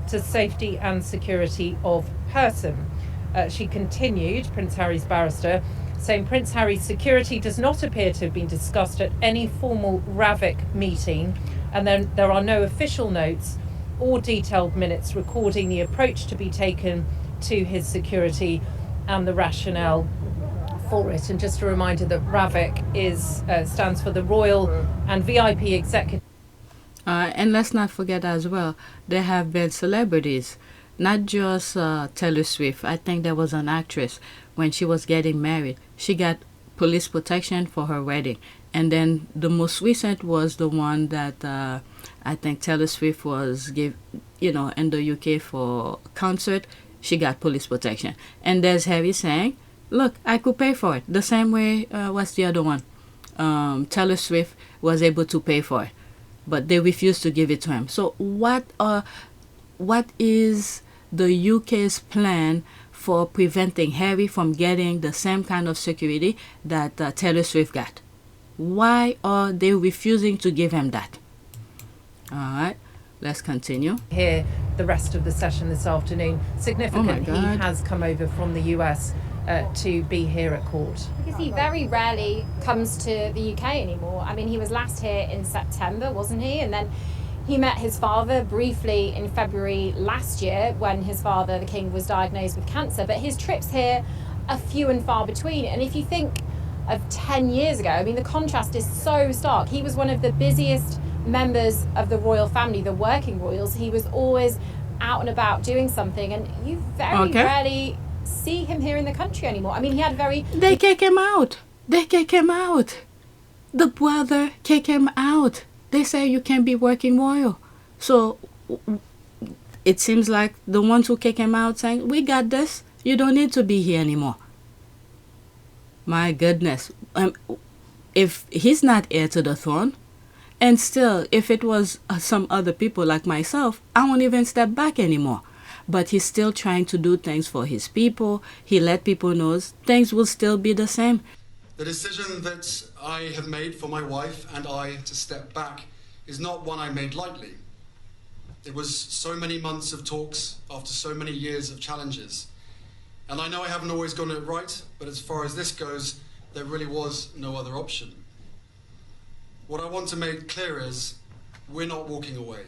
to safety and security of person." She continued, Prince Harry's barrister, saying Prince Harry's security does not appear to have been discussed at any formal Ravik meeting, and then there are no official notes or detailed minutes recording the approach to be taken to his security and the rationale for it. And just a reminder that Ravik stands for the Royal and VIP Executive. And let's not forget as well, there have been celebrities, not just Taylor Swift. I think there was an actress, when she was getting married, she got police protection for her wedding. And then the most recent was the one that I think Taylor Swift was in the UK for concert. She got police protection. And there's Harry saying, look, I could pay for it. The same way, what's the other one? Taylor Swift was able to pay for it, but they refused to give it to him. So what is the UK's plan for preventing Harry from getting the same kind of security that Taylor Swift got? Why are they refusing to give him that? All right, let's continue. Here, the rest of the session this afternoon. Significant, he has come over from the US to be here at court. Because he very rarely comes to the UK anymore. I mean, he was last here in September, wasn't he? And then he met his father briefly in February last year when his father, the King, was diagnosed with cancer. But his trips here are few and far between. And if you think of 10 years ago, I mean, the contrast is so stark. He was one of the busiest members of the royal family, the working royals. He was always out and about doing something. And you very rarely see him here in the country anymore. I mean, he had They kick him out. They kick him out. The brother kick him out. They say you can't be working royal. So it seems like the ones who kick him out saying, we got this. You don't need to be here anymore. My goodness. If he's not heir to the throne, and still, if it was some other people like myself, I won't even step back anymore. But he's still trying to do things for his people. He let people know things will still be the same. The decision that I have made for my wife and I to step back is not one I made lightly. It was so many months of talks after so many years of challenges. And I know I haven't always gotten it right, but as far as this goes, there really was no other option. What I want to make clear is we're not walking away.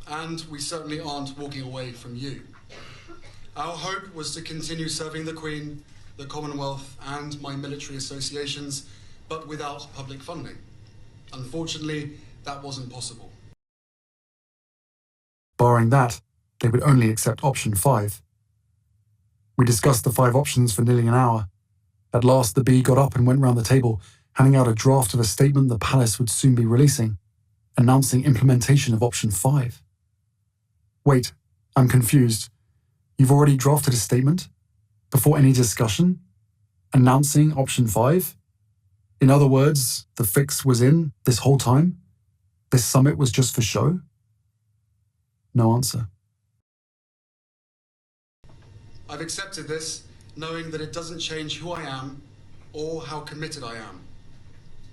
And we certainly aren't walking away from you. Our hope was to continue serving the Queen, the Commonwealth, and my military associations, but without public funding. Unfortunately, that wasn't possible. Barring that, they would only accept option 5. We discussed the 5 options for nearly an hour. At last, the bee got up and went round the table, handing out a draft of a statement the palace would soon be releasing, announcing implementation of option 5. Wait, I'm confused. You've already drafted a statement? Before any discussion? Announcing option 5? In other words, the fix was in this whole time? This summit was just for show? No answer. I've accepted this, knowing that it doesn't change who I am or how committed I am.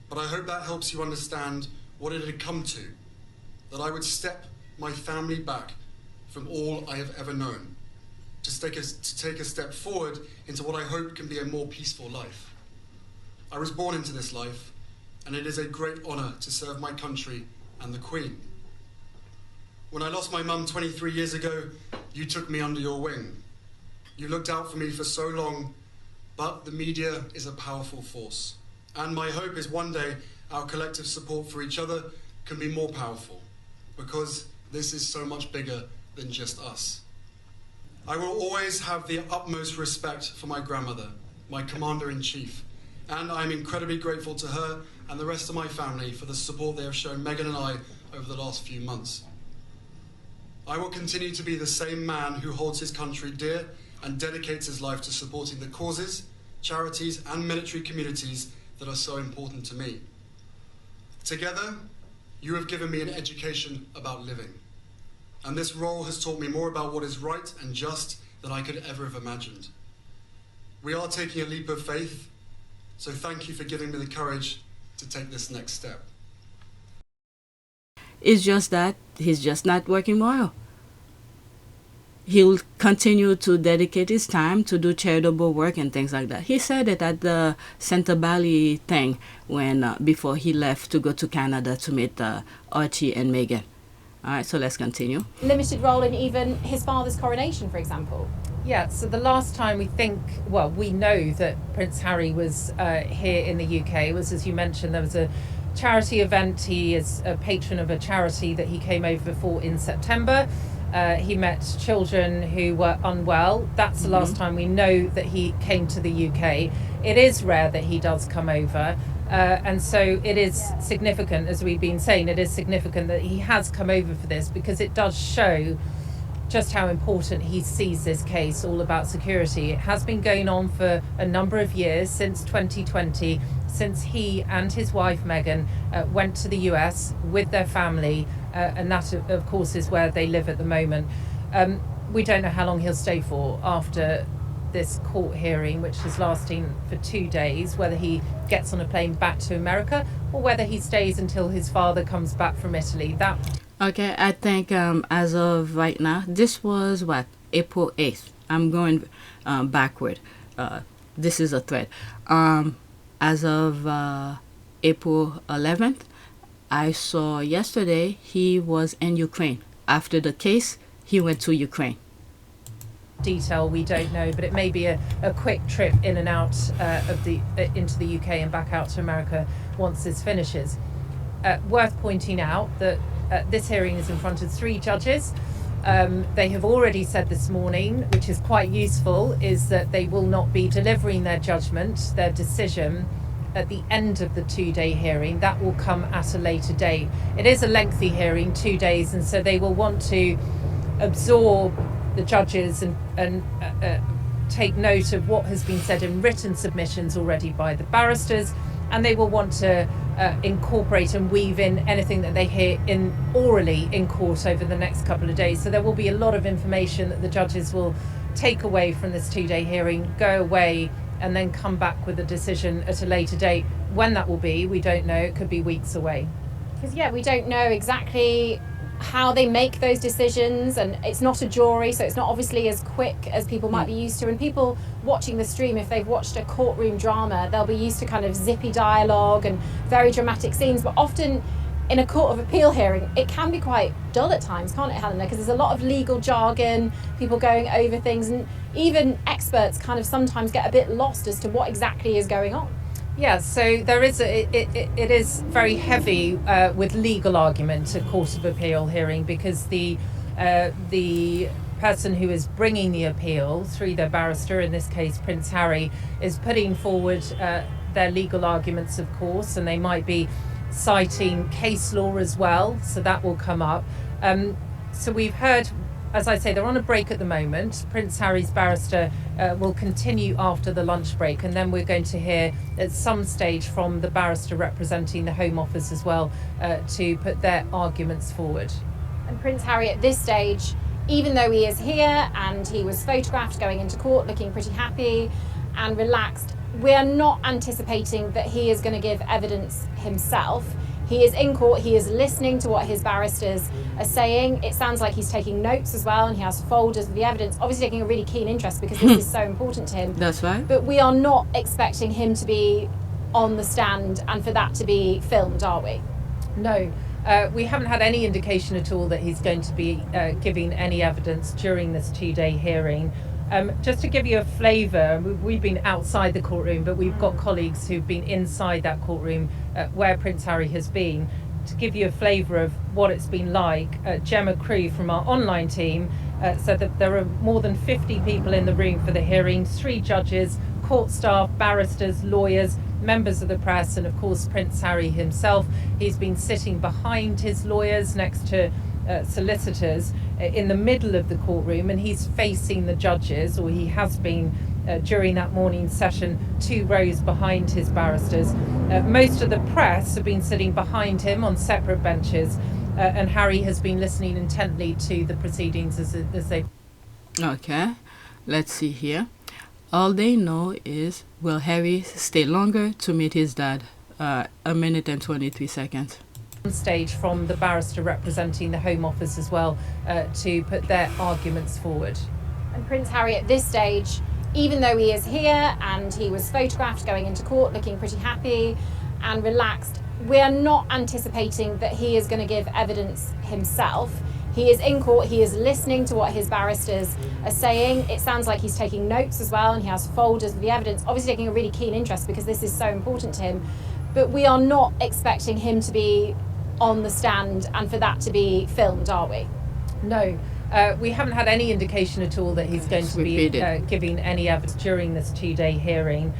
But I hope that helps you understand what it had come to, that I would step my family back from all I have ever known, to take a step forward into what I hope can be a more peaceful life. I was born into this life, and it is a great honour to serve my country and the Queen. When I lost my mum 23 years ago, you took me under your wing. You looked out for me for so long, but the media is a powerful force. And my hope is one day our collective support for each other can be more powerful, because this is so much bigger than just us. I will always have the utmost respect for my grandmother, my commander-in-chief, and I'm incredibly grateful to her and the rest of my family for the support they have shown Meghan and I over the last few months. I will continue to be the same man who holds his country dear and dedicates his life to supporting the causes, charities, and military communities that are so important to me. Together, you have given me an education about living, and this role has taught me more about what is right and just than I could ever have imagined. We are taking a leap of faith, so thank you for giving me the courage to take this next step. It's just that he's just not working royal. he'll continue to dedicate his time to do charitable work and things like that. He said it at the Center Bali thing when before he left to go to Canada to meet Archie and Meghan. All right, so let's continue. Limited role in even his father's coronation, for example. Yeah, so the last time we know that Prince Harry was here in the UK was, as you mentioned, there was a charity event. He is a patron of a charity that he came over for in September. He met children who were unwell. That's the last time we know that he came to the UK. It is rare that he does come over. And so it is significant, as we've been saying, it is significant that he has come over for this, because it does show just how important he sees this case all about security. It has been going on for a number of years, since 2020, since he and his wife Meghan went to the US with their family, and that of course is where they live at the moment. We don't know how long he'll stay for after this court hearing, which is lasting for 2 days, whether he gets on a plane back to America or whether he stays until his father comes back from Italy. Okay, I think as of right now, this was what, April 8th. I'm going backward. This is a thread. As of April 11th, I saw yesterday he was in Ukraine. After the case, he went to Ukraine. Detail we don't know, but it may be a quick trip in and out into the UK and back out to America once this finishes. Worth pointing out that this hearing is in front of 3 judges. They have already said this morning, which is quite useful, is that they will not be delivering their judgment, their decision, at the end of the 2-day hearing. That will come at a later date. It is a lengthy hearing, 2 days, and so they will want to absorb the judges and take note of what has been said in written submissions already by the barristers, and they will want to incorporate and weave in anything that they hear in orally in court over the next couple of days. So there will be a lot of information that the judges will take away from this 2-day hearing, go away, and then come back with a decision at a later date. When that will be, we don't know. It could be weeks away. Because we don't know exactly how they make those decisions, and it's not a jury, so it's not obviously as quick as people might be used to. And people watching the stream, if they've watched a courtroom drama, they'll be used to kind of zippy dialogue and very dramatic scenes, but often in a court of appeal hearing it can be quite dull at times, can't it, Helena? Because there's a lot of legal jargon, people going over things, and even experts kind of sometimes get a bit lost as to what exactly is going on. Yeah, so there is it is very heavy with legal argument at Court of Appeal hearing, because the person who is bringing the appeal through their barrister, in this case Prince Harry, is putting forward their legal arguments, of course, and they might be citing case law as well, so that will come up. So we've heard, as I say, they're on a break at the moment. Prince Harry's barrister will continue after the lunch break, and then we're going to hear at some stage from the barrister representing the Home Office as well to put their arguments forward. And Prince Harry at this stage, even though he is here and he was photographed going into court looking pretty happy and relaxed, we are not anticipating that he is going to give evidence himself. He is in court, he is listening to what his barristers are saying. It sounds like he's taking notes as well, and he has folders of the evidence, obviously taking a really keen interest because this is so important to him. That's right. But we are not expecting him to be on the stand and for that to be filmed, are we? No. We haven't had any indication at all that he's going to be giving any evidence during this 2-day hearing. Just to give you a flavour, we've been outside the courtroom, but we've got colleagues who've been inside that courtroom where Prince Harry has been. To give you a flavour of what it's been like, Gemma Crew from our online team said that there are more than 50 people in the room for the hearing, 3 judges, court staff, barristers, lawyers, members of the press, and of course Prince Harry himself. He's been sitting behind his lawyers next to solicitors in the middle of the courtroom, and he's facing the judges, or he has been during that morning session 2 rows behind his barristers. Most of the press have been sitting behind him on separate benches, and Harry has been listening intently to the proceedings as they... Okay, let's see here. All they know is, will Harry stay longer to meet his dad? 1 minute and 23 seconds. stage from the barrister representing the Home Office as well to put their arguments forward. And Prince Harry at this stage, even though he is here and he was photographed going into court looking pretty happy and relaxed, we are not anticipating that he is going to give evidence himself. He is in court, he is listening to what his barristers are saying. It sounds like he's taking notes as well, and he has folders of the evidence, obviously taking a really keen interest because this is so important to him. But we are not expecting him to be on the stand and for that to be filmed, are we? No. We haven't had any indication at all that he's going to be giving any evidence during this 2-day hearing.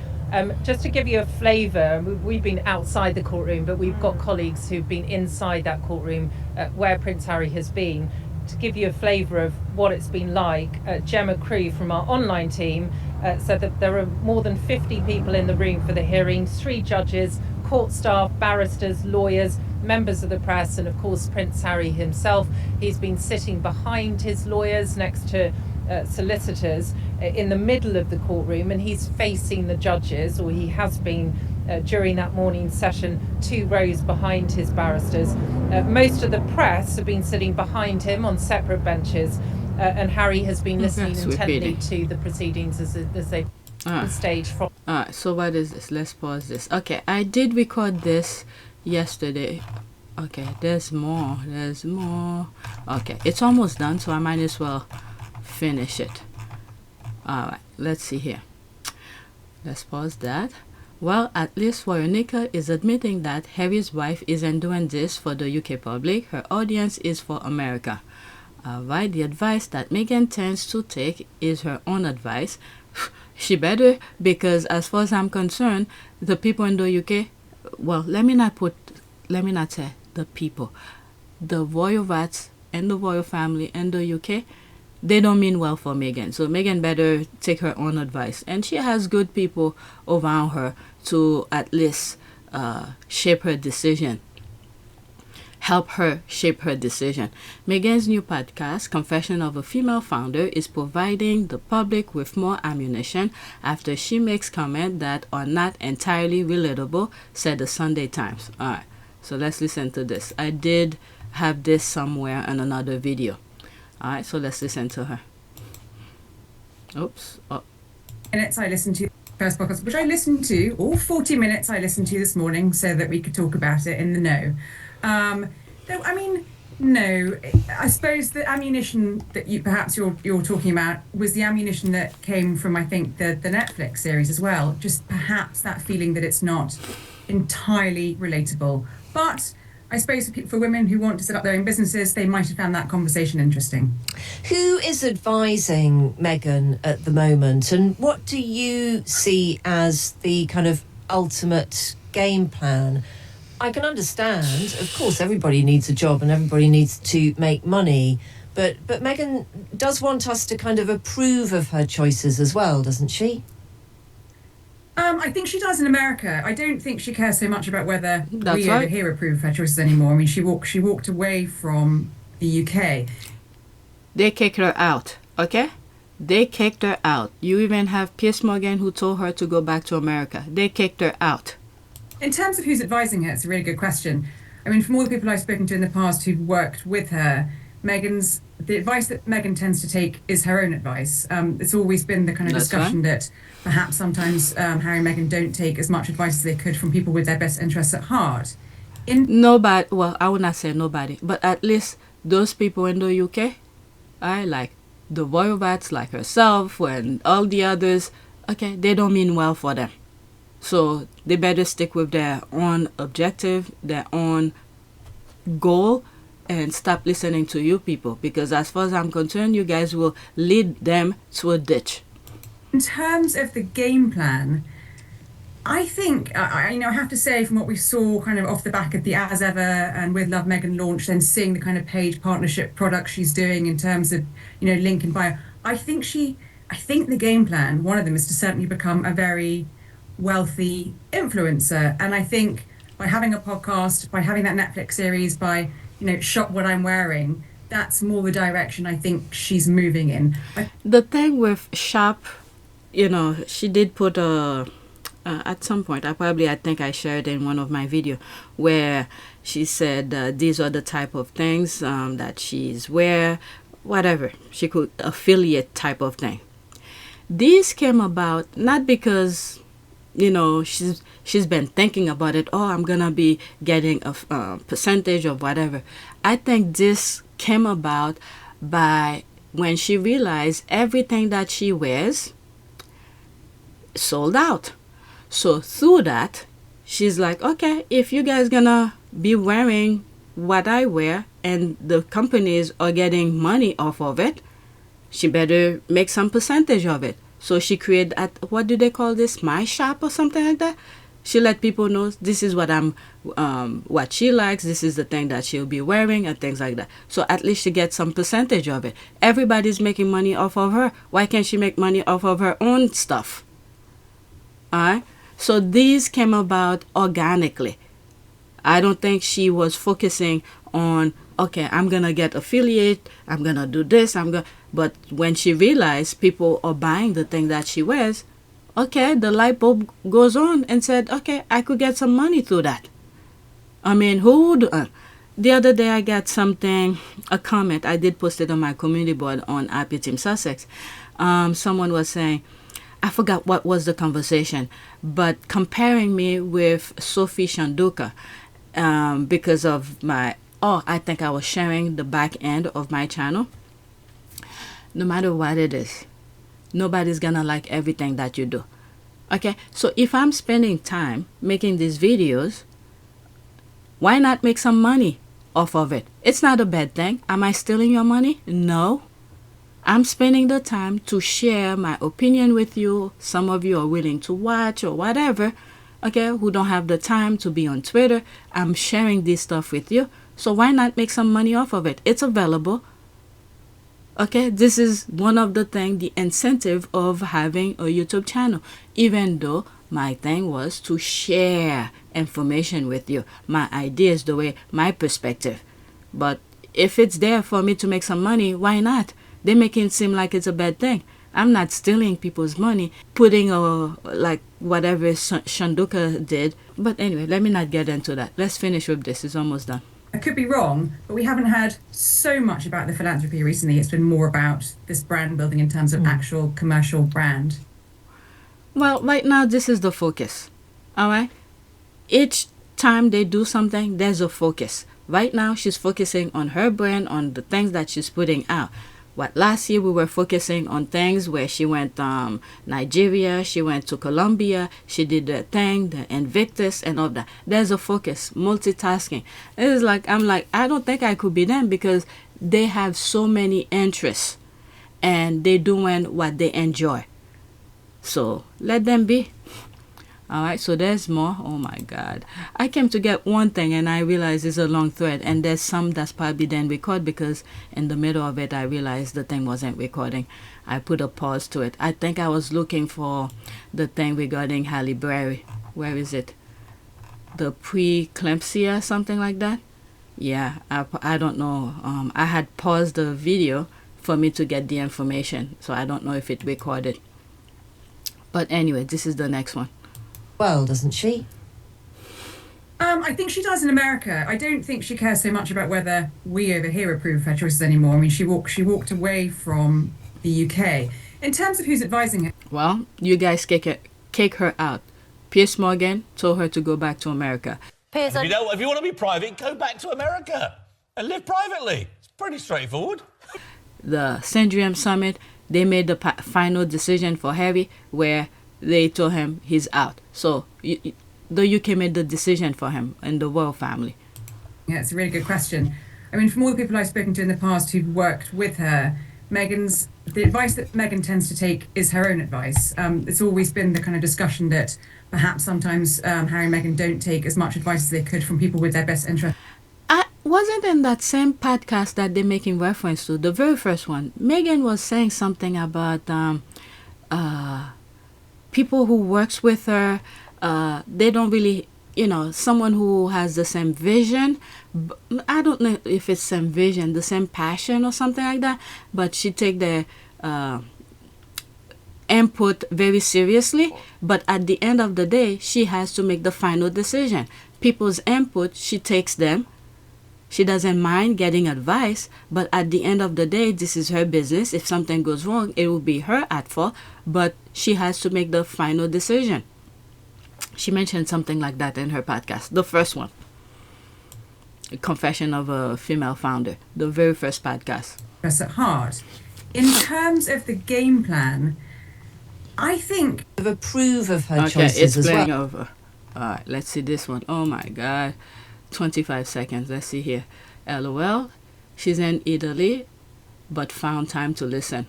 Just to give you a flavour, we've been outside the courtroom, but we've got colleagues who've been inside that courtroom where Prince Harry has been. To give you a flavour of what it's been like, Gemma Crew from our online team said that there are more than 50 people in the room for the hearing, 3 judges, court staff, barristers, lawyers, members of the press, and of course Prince Harry himself. He's been sitting behind his lawyers next to solicitors in the middle of the courtroom, and he's facing the judges, or he has been during that morning session 2 rows behind his barristers. Most of the press have been sitting behind him on separate benches, and Harry has been listening intently to the proceedings as they stage from. Alright, so what is this? Let's pause this. Okay, I did record this yesterday. Okay, there's more. Okay, it's almost done, so I might as well finish it. Alright, let's see here. Let's pause that. Well, at least Veronica is admitting that Harry's wife isn't doing this for the UK public. Her audience is for America. Alright, the advice that Meghan tends to take is her own advice. She better, because as far as I'm concerned, the people in the UK, well, let me not say the people. The royal rats and the royal family in the UK, they don't mean well for Meghan. So Meghan better take her own advice. And she has good people around her to at least shape her decision. Help her shape her decision. Meghan's new podcast, Confession of a Female Founder, is providing the public with more ammunition after she makes comments that are not entirely relatable, said the Sunday Times. Alright, so let's listen to this. I did have this somewhere in another video. Alright, so let's listen to her. Oops. Oh. Minutes I listened to first podcast, which I listened to, all 40 minutes I listened to this morning so that we could talk about it in the know. I mean, no, I suppose the ammunition that you're talking about was the ammunition that came from, I think, the Netflix series as well. Just perhaps that feeling that it's not entirely relatable. But I suppose for women who want to set up their own businesses, they might have found that conversation interesting. Who is advising Meghan at the moment, and what do you see as the kind of ultimate game plan? I can understand, of course, everybody needs a job and everybody needs to make money, but Meghan does want us to kind of approve of her choices as well, doesn't she? I think she does in America. I don't think she cares so much about whether we over here approve of her choices anymore. I mean, she walked away from the UK. They kicked her out, okay? They kicked her out. You even have Piers Morgan who told her to go back to America. They kicked her out. In terms of who's advising her, it's a really good question. I mean, from all the people I've spoken to in the past who've worked with her, the advice that Meghan tends to take is her own advice. It's always been the kind of discussion that perhaps sometimes Harry and Meghan don't take as much advice as they could from people with their best interests at heart. Nobody, well, I would not say nobody, but at least those people in the UK, like the royal rats like herself and all the others, okay, they don't mean well for them. So they better stick with their own objective, their own goal, and stop listening to you people. Because as far as I'm concerned, you guys will lead them to a ditch. In terms of the game plan, I think, I have to say, from what we saw kind of off the back of the As Ever and With Love Meghan launch, then seeing the kind of paid partnership product she's doing in terms of, link and bio, I think the game plan, one of them is to certainly become a very wealthy influencer. And I think by having a podcast, by having that Netflix series, by, shop what I'm wearing, that's more the direction I think she's moving in. The thing with shop, she did put a at some point. I think I shared in one of my videos where she said these are the type of things that she's wear, whatever. She could affiliate type of thing. These came about not because, you know, she's been thinking about it. Oh, I'm gonna be getting a percentage of whatever. I think this came about by when she realized everything that she wears sold out. So through that, she's like, okay, if you guys gonna be wearing what I wear and the companies are getting money off of it, she better make some percentage of it. So she created, what do they call this, My Shop or something like that? She let people know this is what what she likes, this is the thing that she'll be wearing and things like that. So at least she gets some percentage of it. Everybody's making money off of her. Why can't she make money off of her own stuff? Alright? So these came about organically. I don't think she was focusing on, okay, I'm going to get affiliate, I'm going to do this, but when she realized people are buying the thing that she wears, okay, the light bulb goes on and said, okay, I could get some money through that. I mean, who would... the other day I got something, a comment, I did post it on my community board on APTS Sussex. Someone was saying, I forgot what was the conversation, but comparing me with Sophie Shanduka because of my... I think I was sharing the back end of my channel. No matter what it is, nobody's gonna like everything that you do. Okay, so if I'm spending time making these videos, why not make some money off of it? It's not a bad thing. Am I stealing your money? No. I'm spending the time to share my opinion with you. Some of you are willing to watch or whatever, okay, who don't have the time to be on Twitter. I'm sharing this stuff with you. So why not make some money off of it? It's available. Okay, this is one of the things, the incentive of having a YouTube channel. Even though my thing was to share information with you, my ideas, the way, my perspective. But if it's there for me to make some money, why not? They make it seem like it's a bad thing. I'm not stealing people's money, putting like whatever Shanduka did. But anyway, let me not get into that. Let's finish with this. It's almost done. I could be wrong, but we haven't heard so much about the philanthropy recently. It's been more about this brand building in terms of actual commercial brand. Well, right now, this is the focus. All right? Each time they do something, there's a focus. Right now, she's focusing on her brand, on the things that she's putting out. What last year we were focusing on things where she went Nigeria, she went to Colombia, she did the thing, the Invictus and all that. There's a focus, multitasking. It's like I don't think I could be them because they have so many interests and they're doing what they enjoy. So let them be. All right, so there's more. Oh my God. I came to get one thing and I realized it's a long thread, and there's some that's probably then record because in the middle of it I realized the thing wasn't recording. I put a pause to it. I think I was looking for the thing regarding Halle Berry. Where is it? The Preeclampsia, something like that? Yeah, I don't know. I had paused the video for me to get the information, so I don't know if it recorded. But anyway, this is the next one. Well, doesn't she? I think she does in America. I don't think she cares so much about whether we over here approve of her choices anymore. I mean, she walked away from the UK. In terms of who's advising her... Well, you guys kick her out. Piers Morgan told her to go back to America. Piers, if you want to be private, go back to America and live privately. It's pretty straightforward. The Sandringham Summit, they made the final decision for Harry where they told him he's out. So the UK made the decision for him in the royal family. Yeah, it's a really good question. I mean, from all the people I've spoken to in the past who've worked with her, the advice that Meghan tends to take is her own advice. It's always been the kind of discussion that perhaps sometimes Harry and Meghan don't take as much advice as they could from people with their best interest. I wasn't in that same podcast that they're making reference to, the very first one. Meghan was saying something about people who works with her, they don't really, someone who has the same vision. I don't know if it's same vision, the same passion or something like that, but she take the input very seriously, but at the end of the day, she has to make the final decision. People's input, she takes them. She doesn't mind getting advice, but at the end of the day, this is her business. If something goes wrong, it will be her at fault, but she has to make the final decision. She mentioned something like that in her podcast, the first one. Confession of a Female Founder, the very first podcast. That's at heart. In terms of the game plan, I think approve of her okay, choices it's as playing well. over. All right, let's see this one. Oh my God, 25 seconds. Let's see here. LOL. She's in Italy, but found time to listen.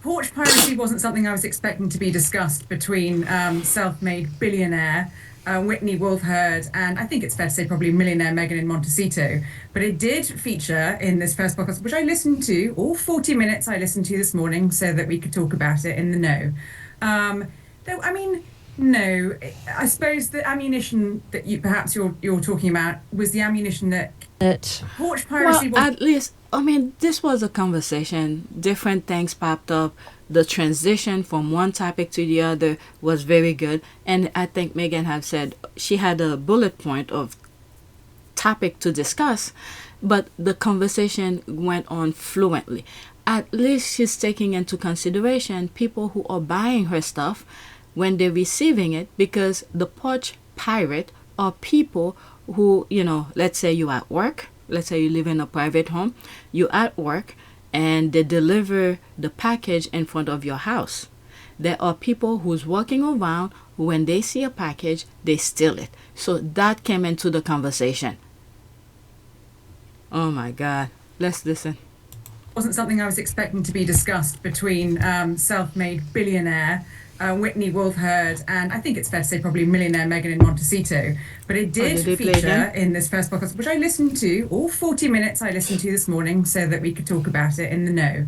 Porch piracy wasn't something I was expecting to be discussed between self-made billionaire Whitney Wolf Herd and I think it's fair to say probably millionaire Meghan in Montecito. But it did feature in this first podcast, which I listened to, all 40 minutes I listened to this morning so that we could talk about it in the know. Though, I mean, no, I suppose the ammunition that you're talking about was the ammunition that porch piracy was. At least, I mean, this was a conversation. Different things popped up. The transition from one topic to the other was very good. And I think Meghan have said she had a bullet point of topic to discuss, but the conversation went on fluently. At least she's taking into consideration people who are buying her stuff when they're receiving it, because the porch pirate are people who, you know, let's say you at work, let's say you live in a private home, you at work, and they deliver the package in front of your house. There are people who's walking around who, when they see a package, they steal it. So that came into the conversation. Oh my God. Let's listen. Wasn't something I was expecting to be discussed between self-made billionaire Whitney Wolf Herd and I think it's fair to say probably millionaire Meghan in Montecito. But it did feature in this first podcast, which I listened to, all 40 minutes I listened to this morning so that we could talk about it in the know.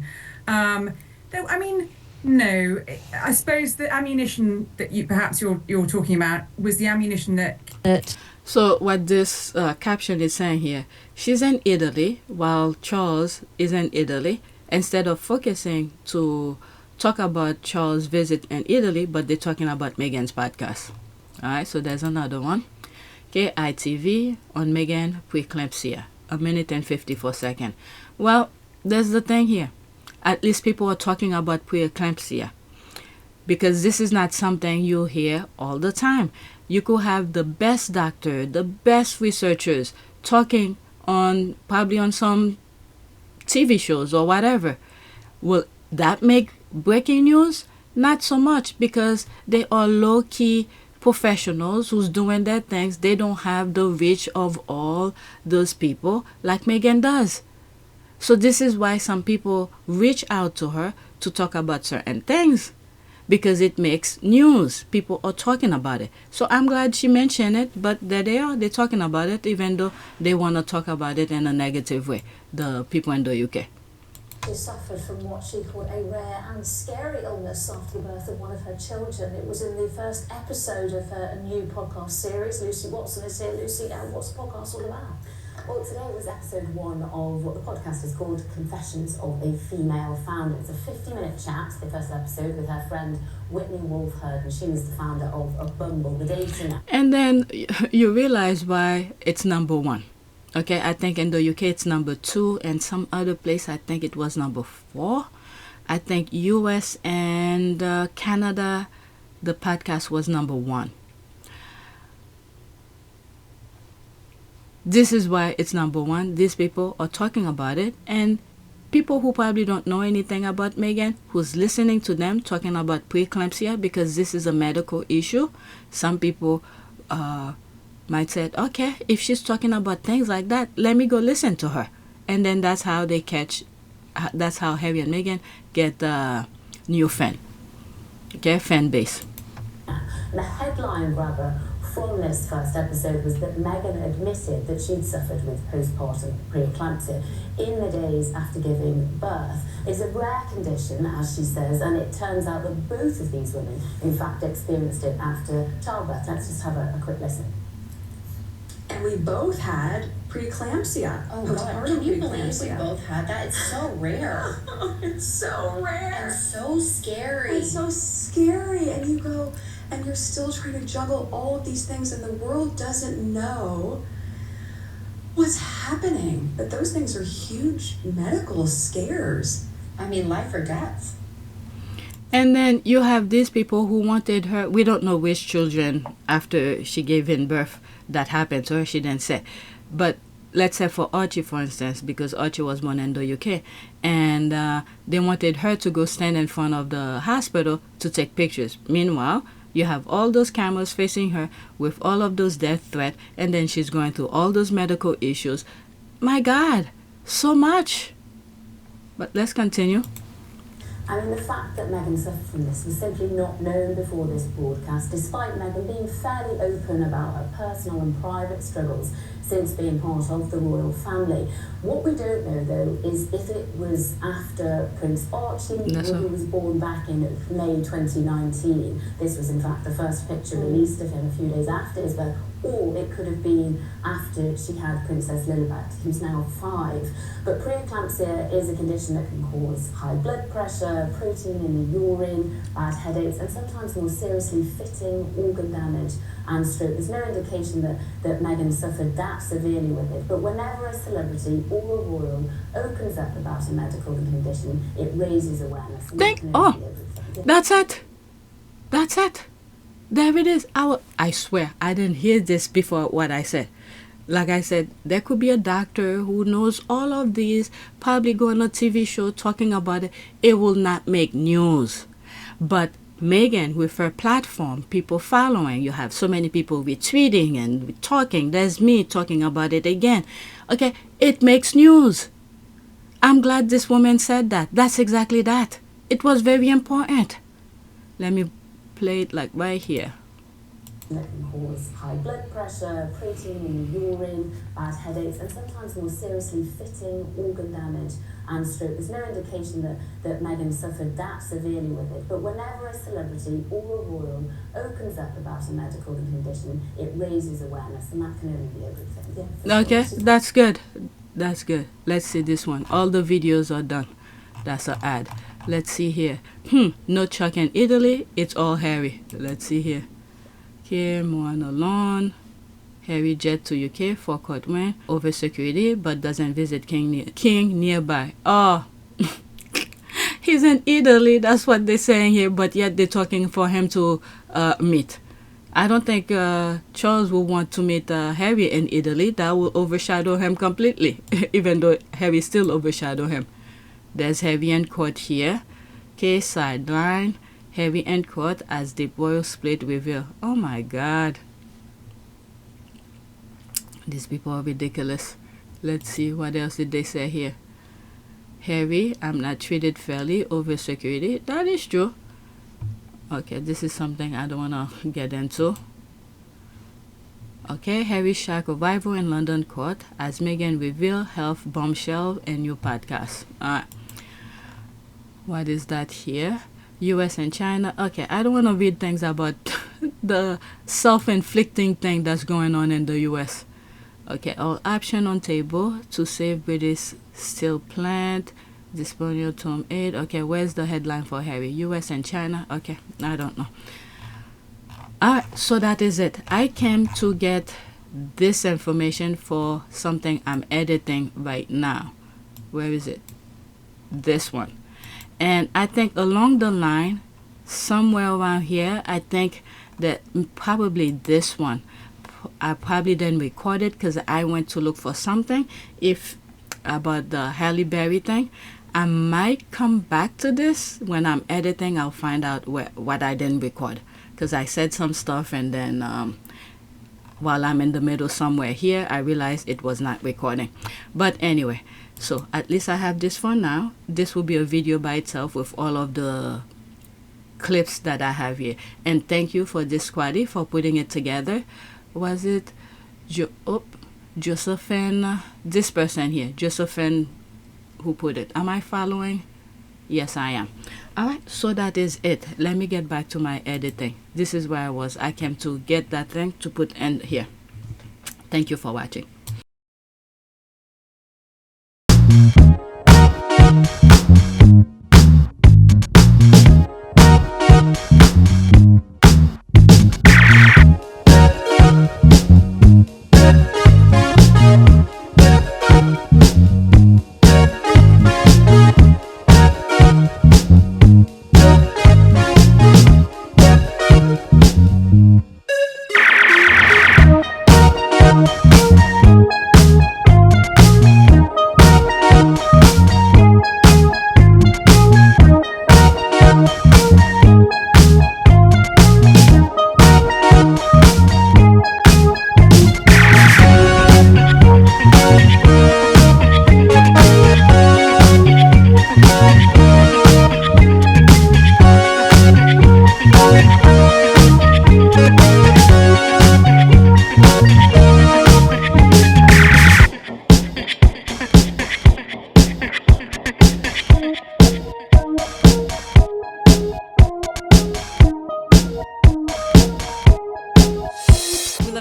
Though, I mean, no, I suppose the ammunition that you're talking about was the ammunition that... So what this caption is saying here, she's in Italy while Charles is in Italy. Instead of focusing to talk about Charles' visit in Italy, but they're talking about Meghan's podcast. All right, so there's another one. Okay, ITV on Meghan Preeclampsia, 1 minute and 54 seconds. Well, there's the thing here. At least people are talking about preeclampsia, because this is not something you hear all the time. You could have the best doctor, the best researchers talking on probably on some TV shows or whatever. Will that make breaking news? Not so much, because they are low-key professionals who's doing their things. They don't have the reach of all those people like Meghan does. So this is why some people reach out to her to talk about certain things, because it makes news. People are talking about it. So I'm glad she mentioned it, but there they are. They're talking about it, even though they want to talk about it in a negative way, the people in the UK. She suffered from what she called a rare and scary illness after the birth of one of her children. It was in the first episode of her new podcast series. Lucy Watson is here. Lucy, what's the podcast all about? Well, today was episode 1 of what the podcast is called Confessions of a Female Founder. It's a 50-minute chat, the first episode, with her friend Whitney Wolf Herd, and she was the founder of Bumble, the dating app. And then you realize why it's number 1. Okay, I think in the UK it's number 2, and some other place I think it was number 4. I think US and Canada, the podcast was number 1. This is why it's number 1. These people are talking about it, and people who probably don't know anything about Meghan, who's listening to them talking about preeclampsia, because this is a medical issue. Some people might say, okay, if she's talking about things like that, let me go listen to her. And then that's how they catch, that's how Harry and Meghan get new fan. Okay, fan base. The headline grabber from this first episode was that Meghan admitted that she'd suffered with postpartum preeclampsia in the days after giving birth. It's a rare condition, as she says, and it turns out that both of these women, in fact, experienced it after childbirth. Let's just have a quick listen. And we both had preeclampsia. Oh God, can you believe we both had that? It's so rare. It's so rare. And so scary. It's so scary. And you go, and you're still trying to juggle all of these things, and the world doesn't know what's happening. But those things are huge medical scares. I mean, life or death. And then you have these people who wanted her. We don't know which children after she gave in birth that happened to her. She didn't say. But let's say for Archie, for instance, because Archie was born in the UK, and they wanted her to go stand in front of the hospital to take pictures. Meanwhile, you have all those cameras facing her with all of those death threats, and then she's going through all those medical issues. My God, so much. But let's continue. I mean, the fact that Meghan suffered from this was simply not known before this broadcast, despite Meghan being fairly open about her personal and private struggles since being part of the royal family. What we don't know, though, is if it was after Prince Archie, who was born back in May 2019. This was, in fact, the first picture released of him a few days after his birth, or it could have been after she had Princess Lilibet, who's now 5. But preeclampsia is a condition that can cause high blood pressure, protein in the urine, bad headaches, and sometimes more seriously fitting, organ damage and stroke. There's no indication that Meghan suffered that severely with it, but whenever a celebrity or a royal opens up about a medical condition, it raises awareness. That's it. That's it. There it is. I swear, I didn't hear this before what I said. Like I said, there could be a doctor who knows all of these, probably go on a TV show talking about it. It will not make news. But Meghan, with her platform, people following, you have so many people retweeting and talking. There's me talking about it again. Okay, it makes news. I'm glad this woman said that. That's exactly that. It was very important. Let me play it like right here. That can cause high blood pressure, protein in the urine, bad headaches, and sometimes more seriously fitting, organ damage and stroke. There's no indication that Meghan suffered that severely with it, but whenever a celebrity or a royal opens up about a medical condition, it raises awareness, and that can only be a good thing. Yeah, okay, that's good. That's good. Let's see this one. All the videos are done. That's an ad. Let's see here. No Chuck in Italy. It's all Harry. Let's see here. Okay, Moana alone. Harry jet to UK for court win over security, but doesn't visit King nearby. Oh, he's in Italy. That's what they're saying here, but yet they're talking for him to meet. I don't think Charles will want to meet Harry in Italy. That will overshadow him completely, even though Harry still overshadow him. There's Harry in court here. Okay, sideline. Harry in court as the royal split reveal. Oh my God. These people are ridiculous. Let's see, what else did they say here? Harry, I'm not treated fairly over security. That is true. Okay, this is something I don't want to get into. Okay, Harry shock revival in London court as Meghan reveal health bombshell in new podcast. Alright. What is that here? US and China. Okay, I don't want to read things about the self-inflicting thing that's going on in the US. Okay, all option on table to save British steel plant. Disponible Tom 8. Okay, where's the headline for Harry? US and China. Okay, I don't know. Alright, so that is it. I came to get this information for something I'm editing right now. Where is it? This one. And I think along the line, somewhere around here, I think that probably this one, I probably didn't record it because I went to look for something about the Halle Berry thing. I might come back to this when I'm editing. I'll find out what I didn't record because I said some stuff and then while I'm in the middle somewhere here, I realized it was not recording. But anyway, so at least I have this for now. This will be a video by itself with all of the clips that I have here. And thank you for this squaddy for putting it together. Was it Josephine? This person here, Josephine, who put it. Am I following? Yes, I am. Alright, so that is it. Let me get back to my editing. This is where I was. I came to get that thing to put in here. Thank you for watching.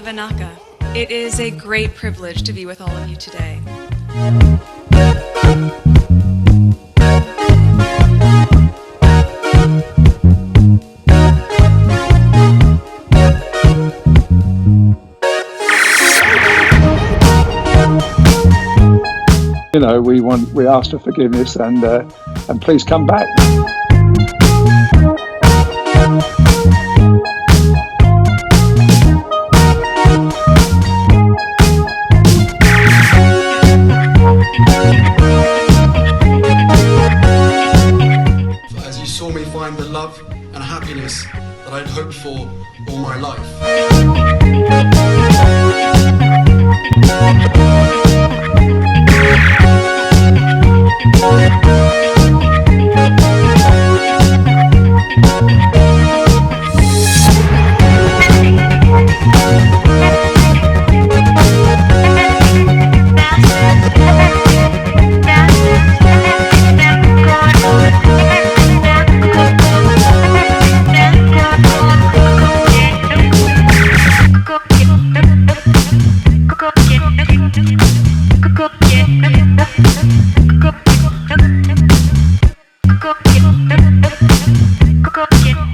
Alavanaka. It is a great privilege to be with all of you today. You know, we ask for forgiveness and please come back. As you saw me find the love and happiness that I'd hoped for all my life.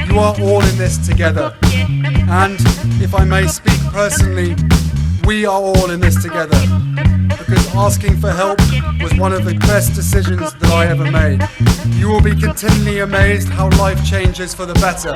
You are all in this together. And if I may speak personally, we are all in this together. Because asking for help was one of the best decisions that I ever made. You will be continually amazed how life changes for the better.